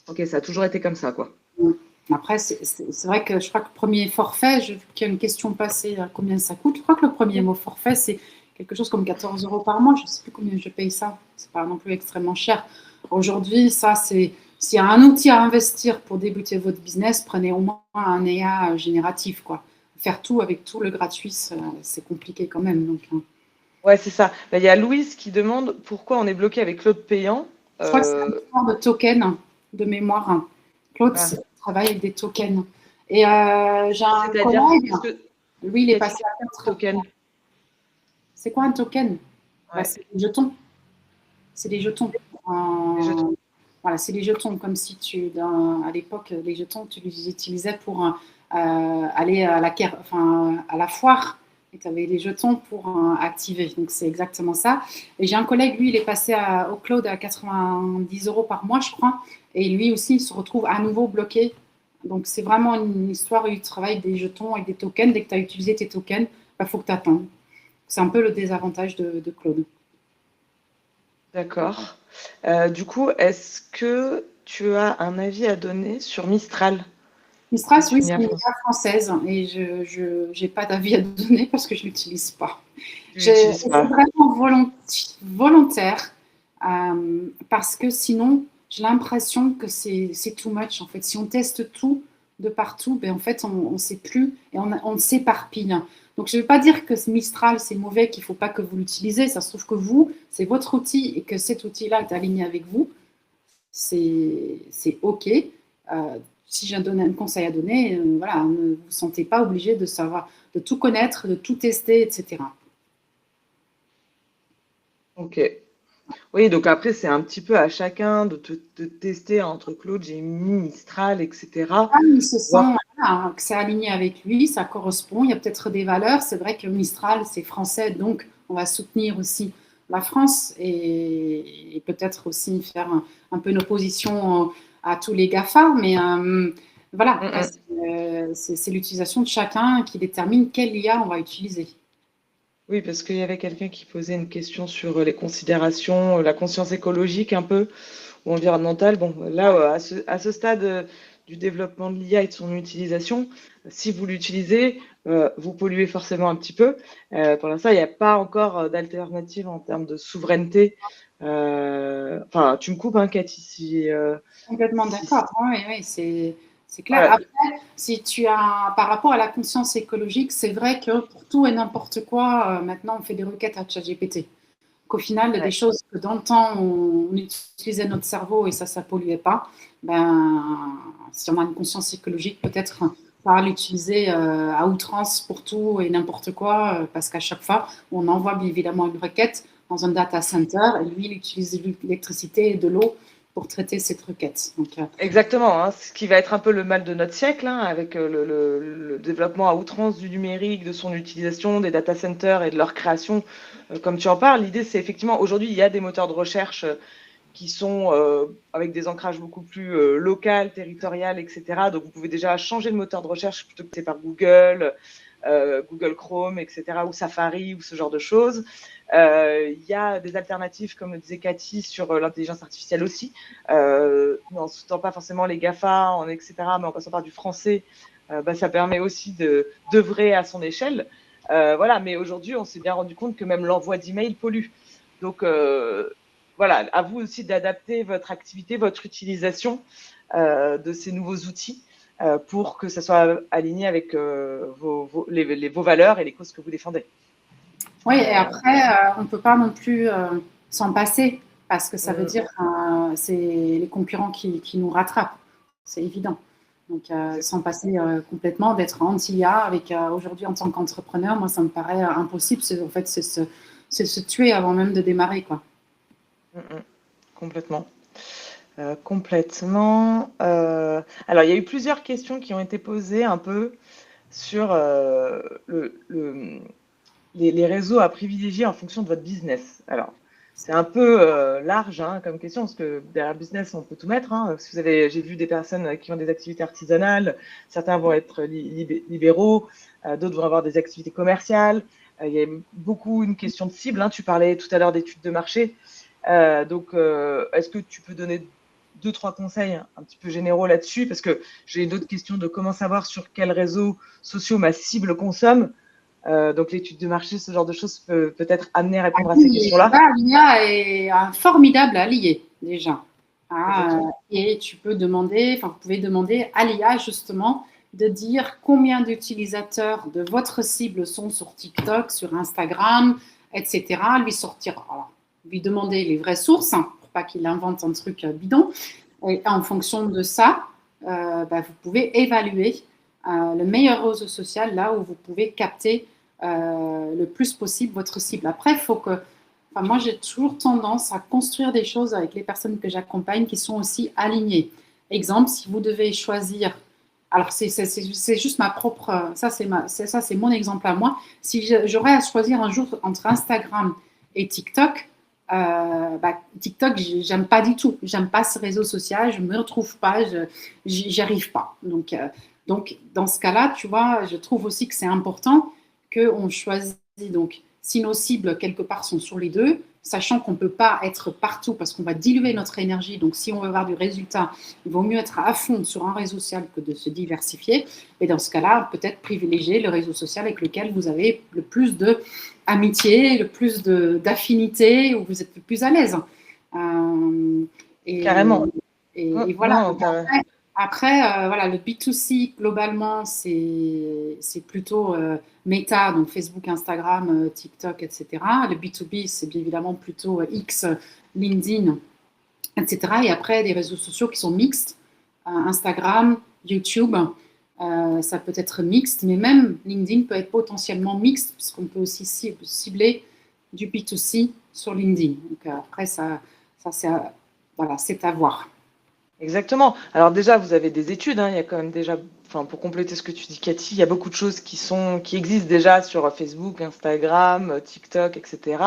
ok, ça a toujours été comme ça, quoi. Après, c'est vrai que je crois que le premier forfait, j'ai vu qu'il y a une question passée, combien ça coûte. Je crois que le premier mot forfait, c'est quelque chose comme 14 € par mois. Je ne sais plus combien je paye ça. C'est pas non plus extrêmement cher. Aujourd'hui, ça, s'il y a un outil à investir pour débuter votre business, prenez au moins un IA génératif, quoi. Faire tout avec tout le gratuit, c'est compliqué quand même. Donc, Ouais, c'est ça. Bah, il y a Louise qui demande pourquoi on est bloqué avec Claude payant. je crois que c'est une histoire de tokens de mémoire. Claude Ah, travaille avec des tokens. Et j'ai un c'est-à-dire, collègue, parce que lui, il est qu'est-ce passé qu'il à y a de 4. token? C'est quoi un token? Ouais, C'est des jetons. C'est des jetons. les jetons. Voilà, c'est des jetons, comme si à l'époque, les jetons, tu les utilisais pour aller à la foire, et tu avais les jetons pour activer. Donc, c'est exactement ça. Et j'ai un collègue, lui, il est passé au cloud à 90 € par mois, je crois. Et lui aussi, il se retrouve à nouveau bloqué. Donc, c'est vraiment une histoire où il travaille avec des jetons, avec des tokens. Dès que tu as utilisé tes tokens, il faut que tu attendes. C'est un peu le désavantage de Claude. D'accord. Du coup, est-ce que tu as un avis à donner sur Mistral? Mistral, C'est oui, une c'est IA une IA française et je n'ai pas d'avis à donner parce que je ne l'utilise pas. Tu C'est l'utilises pas. vraiment volontaire parce que sinon, j'ai l'impression que c'est too much. En fait, si on teste tout de partout, ben, en fait, on ne sait plus et on s'éparpille. Donc, je ne veux pas dire que Mistral, c'est mauvais, qu'il ne faut pas que vous l'utilisez. Ça se trouve que vous, c'est votre outil et que cet outil-là est aligné avec vous. C'est OK. Si j'ai un conseil à donner, voilà, ne vous sentez pas obligé de savoir, de tout connaître, de tout tester, etc. Ok. Oui, donc après, c'est un petit peu à chacun de tester entre Claude, Gemini, Mistral, etc. Il se sent Voir. voilà, que c'est aligné avec lui, ça correspond. Il y a peut-être des valeurs. C'est vrai que Mistral, c'est français, donc on va soutenir aussi la France et peut-être aussi faire un peu une opposition à tous les GAFA. Mais voilà, après, c'est l'utilisation de chacun qui détermine quelle IA on va utiliser. Oui, parce qu'il y avait quelqu'un qui posait une question sur les considérations, la conscience écologique un peu, ou environnementale. Bon, là, à ce stade du développement de l'IA et de son utilisation, si vous l'utilisez, vous polluez forcément un petit peu. Pour l'instant, il n'y a pas encore d'alternative en termes de souveraineté. Enfin, tu me coupes, hein, Cathy, si, Complètement si... d'accord. Oui, oui, c'est clair. Voilà. Après, si tu as, par rapport à la conscience écologique, c'est vrai que pour tout et n'importe quoi, maintenant, on fait des requêtes à ChatGPT. qu'au final, Ouais. des choses que dans le temps, on utilisait notre cerveau et ça polluait pas, ben, si on a une conscience écologique, peut-être pas l'utiliser à outrance pour tout et n'importe quoi, parce qu'à chaque fois, on envoie bien évidemment une requête dans un data center et lui, il utilise de l'électricité et de l'eau pour traiter cette requête. Donc, Exactement, hein, ce qui va être un peu le mal de notre siècle, hein, avec le développement à outrance du numérique, de son utilisation, des data centers et de leur création, comme tu en parles. L'idée, c'est effectivement, aujourd'hui, il y a des moteurs de recherche qui sont avec des ancrages beaucoup plus local, territorial, etc. Donc, vous pouvez déjà changer le moteur de recherche plutôt que c'est par Google, Google Chrome, etc., ou Safari, ou ce genre de choses. Il y a des alternatives, comme le disait Cathy, sur l'intelligence artificielle aussi, en soutenant pas forcément les GAFA, etc., mais en passant par du français, ça permet aussi d'œuvrer à son échelle. Voilà, mais aujourd'hui, on s'est bien rendu compte que même l'envoi d'emails pollue. Donc, voilà, à vous aussi d'adapter votre activité, votre utilisation de ces nouveaux outils pour que ça soit aligné avec vos valeurs et les causes que vous défendez. oui, et après, on ne peut pas non plus s'en passer parce que ça veut dire que c'est les concurrents qui nous rattrapent. C'est évident. Donc, s'en passer complètement, d'être anti-IA avec aujourd'hui en tant qu'entrepreneur, moi, ça me paraît impossible. En fait, c'est se tuer avant même de démarrer, quoi. Complètement. Complètement. Alors, il y a eu plusieurs questions qui ont été posées un peu sur les réseaux à privilégier en fonction de votre business. Alors, c'est un peu large hein, comme question, parce que derrière le business, on peut tout mettre. Hein. Si vous avez, j'ai vu des personnes qui ont des activités artisanales, certains vont être libéraux, d'autres vont avoir des activités commerciales. Il y a beaucoup une question de cible. Hein. Tu parlais tout à l'heure d'études de marché. Donc, est-ce que tu peux donner 2-3 conseils un petit peu généraux là-dessus? Parce que j'ai une autre question de comment savoir sur quels réseaux sociaux ma cible consomme. Donc, l'étude de marché, ce genre de choses peut peut-être amener à répondre à ces questions-là. L'IA est un formidable allié, déjà. Exactement. Et tu peux demander, enfin, vous pouvez demander à l'IA, justement, de dire combien d'utilisateurs de votre cible sont sur TikTok, sur Instagram, etc. Lui sortir, alors, lui demander les vraies sources, hein, pour pas qu'il invente un truc bidon. Et en fonction de ça, vous pouvez évaluer le meilleur réseau social là où vous pouvez capter le plus possible votre cible. Après, il faut que, enfin, moi, j'ai toujours tendance à construire des choses avec les personnes que j'accompagne qui sont aussi alignées. Exemple, si vous devez choisir, alors c'est juste ma propre, ça c'est mon exemple à moi. Si j'aurais à choisir un jour entre Instagram et TikTok, TikTok, j'aime pas du tout. J'aime pas ce réseau social, je me retrouve pas, j'y arrive pas. Donc, dans ce cas-là, tu vois, je trouve aussi que c'est important qu'on choisit. Donc, si nos cibles, quelque part, sont sur les deux, sachant qu'on ne peut pas être partout parce qu'on va diluer notre énergie. Donc, si on veut avoir du résultat, il vaut mieux être à fond sur un réseau social que de se diversifier. Et dans ce cas-là, peut-être privilégier le réseau social avec lequel vous avez le plus d'amitié, le plus d'affinité, où vous êtes le plus à l'aise. Carrément. Et voilà. Non, après, voilà, le B2C, globalement, c'est plutôt Meta, donc Facebook, Instagram, TikTok, etc. Le B2B, c'est bien évidemment plutôt X, LinkedIn, etc. Et après, des réseaux sociaux qui sont mixtes, Instagram, YouTube, ça peut être mixte, mais même LinkedIn peut être potentiellement mixte, puisqu'on peut aussi cibler du B2C sur LinkedIn. Donc après, ça c'est à voir. Exactement. Alors déjà, vous avez des études, hein, il y a quand même déjà, enfin, pour compléter ce que tu dis, Cathy, il y a beaucoup de choses qui existent déjà sur Facebook, Instagram, TikTok, etc.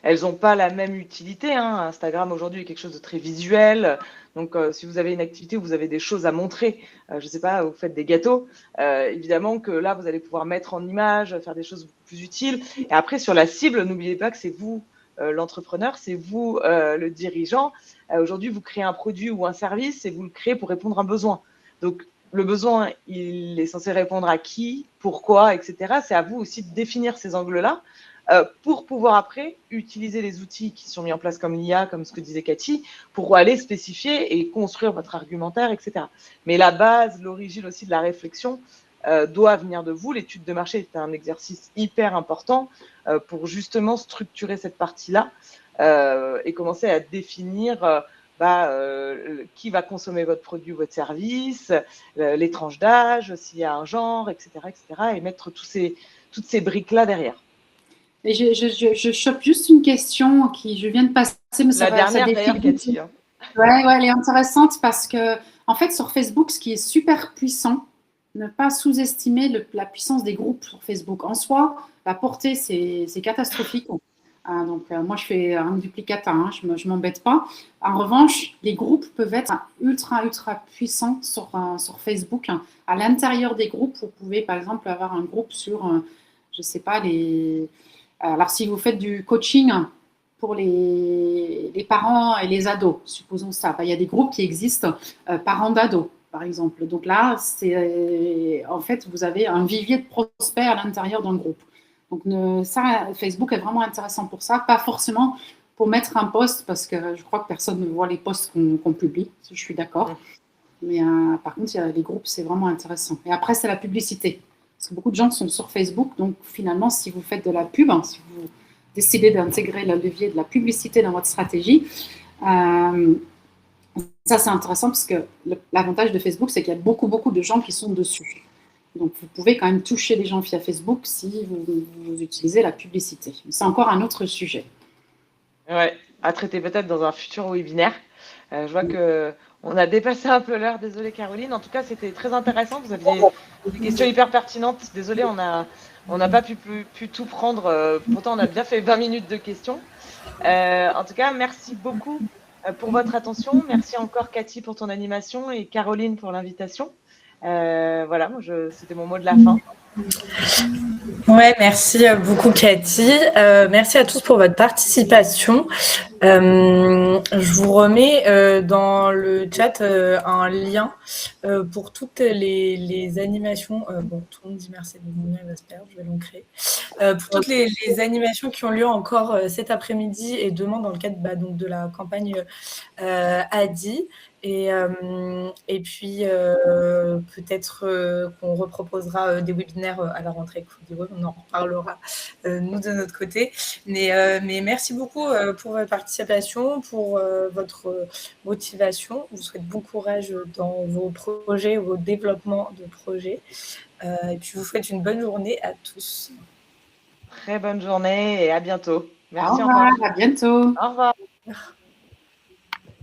Elles n'ont pas la même utilité. Hein. Instagram aujourd'hui est quelque chose de très visuel. Donc, si vous avez une activité où vous avez des choses à montrer, je ne sais pas, vous faites des gâteaux, évidemment que là, vous allez pouvoir mettre en image, faire des choses beaucoup plus utiles. Et après, sur la cible, n'oubliez pas que c'est vous l'entrepreneur, c'est vous le dirigeant. Aujourd'hui, vous créez un produit ou un service et vous le créez pour répondre à un besoin. Donc, le besoin, il est censé répondre à qui, pourquoi, etc. C'est à vous aussi de définir ces angles-là pour pouvoir après utiliser les outils qui sont mis en place comme l'IA, comme ce que disait Cathy, pour aller spécifier et construire votre argumentaire, etc. Mais la base, l'origine aussi de la réflexion doit venir de vous. L'étude de marché est un exercice hyper important pour justement structurer cette partie-là et commencer à définir qui va consommer votre produit ou votre service, les tranches d'âge, s'il y a un genre, etc., et mettre toutes ces briques-là derrière. Et je chope juste une question qui je viens de passer, mais ça dernière d'ailleurs, défile. Cathy. Ouais, elle est intéressante parce que, en fait, sur Facebook, ce qui est super puissant, ne pas sous-estimer la puissance des groupes sur Facebook. En soi, la portée, c'est catastrophique. Donc, moi, je fais un duplicata, hein, je ne m'embête pas. En revanche, les groupes peuvent être ultra puissants sur Facebook. À l'intérieur des groupes, vous pouvez, par exemple, avoir un groupe sur, je ne sais pas, alors, si vous faites du coaching pour les parents et les ados, supposons ça, il y a des groupes qui existent, parents d'ados, par exemple. Donc là, en fait, vous avez un vivier de prospects à l'intérieur d'un groupe. Donc ça, Facebook est vraiment intéressant pour ça, pas forcément pour mettre un post, parce que je crois que personne ne voit les posts qu'on publie, je suis d'accord. Mais par contre, les groupes, c'est vraiment intéressant. Et après, c'est la publicité. Parce que beaucoup de gens sont sur Facebook, donc finalement, si vous faites de la pub, si vous décidez d'intégrer le levier de la publicité dans votre stratégie, ça c'est intéressant parce que l'avantage de Facebook, c'est qu'il y a beaucoup de gens qui sont dessus. Donc vous pouvez quand même toucher les gens via Facebook si vous utilisez la publicité. C'est encore un autre sujet. Ouais, à traiter peut-être dans un futur webinaire. Je vois qu'on a dépassé un peu l'heure, désolée Caroline. En tout cas, c'était très intéressant. Vous aviez des questions hyper pertinentes. Désolée, on n'a pas pu tout prendre. Pourtant, on a bien fait 20 minutes de questions. En tout cas, merci beaucoup pour votre attention. Merci encore Cathy pour ton animation et Caroline pour l'invitation. Voilà, c'était mon mot de la fin. Ouais, merci beaucoup Cathy. Merci à tous pour votre participation. Je vous remets dans le chat un lien pour toutes les animations. Bon, tout le monde dit merci, je vais l'ancrer. Pour toutes les animations qui ont lieu encore cet après-midi et demain dans le cadre donc de la campagne ADI. Et puis, peut-être qu'on reproposera des webinaires à la rentrée. On en reparlera, nous, de notre côté. Mais merci beaucoup pour votre participation, pour votre motivation. Je vous souhaite bon courage dans vos projets, vos développements de projets. Et puis, je vous souhaite une bonne journée à tous. Très bonne journée et à bientôt. Merci encore. Au revoir, à bientôt. Au revoir.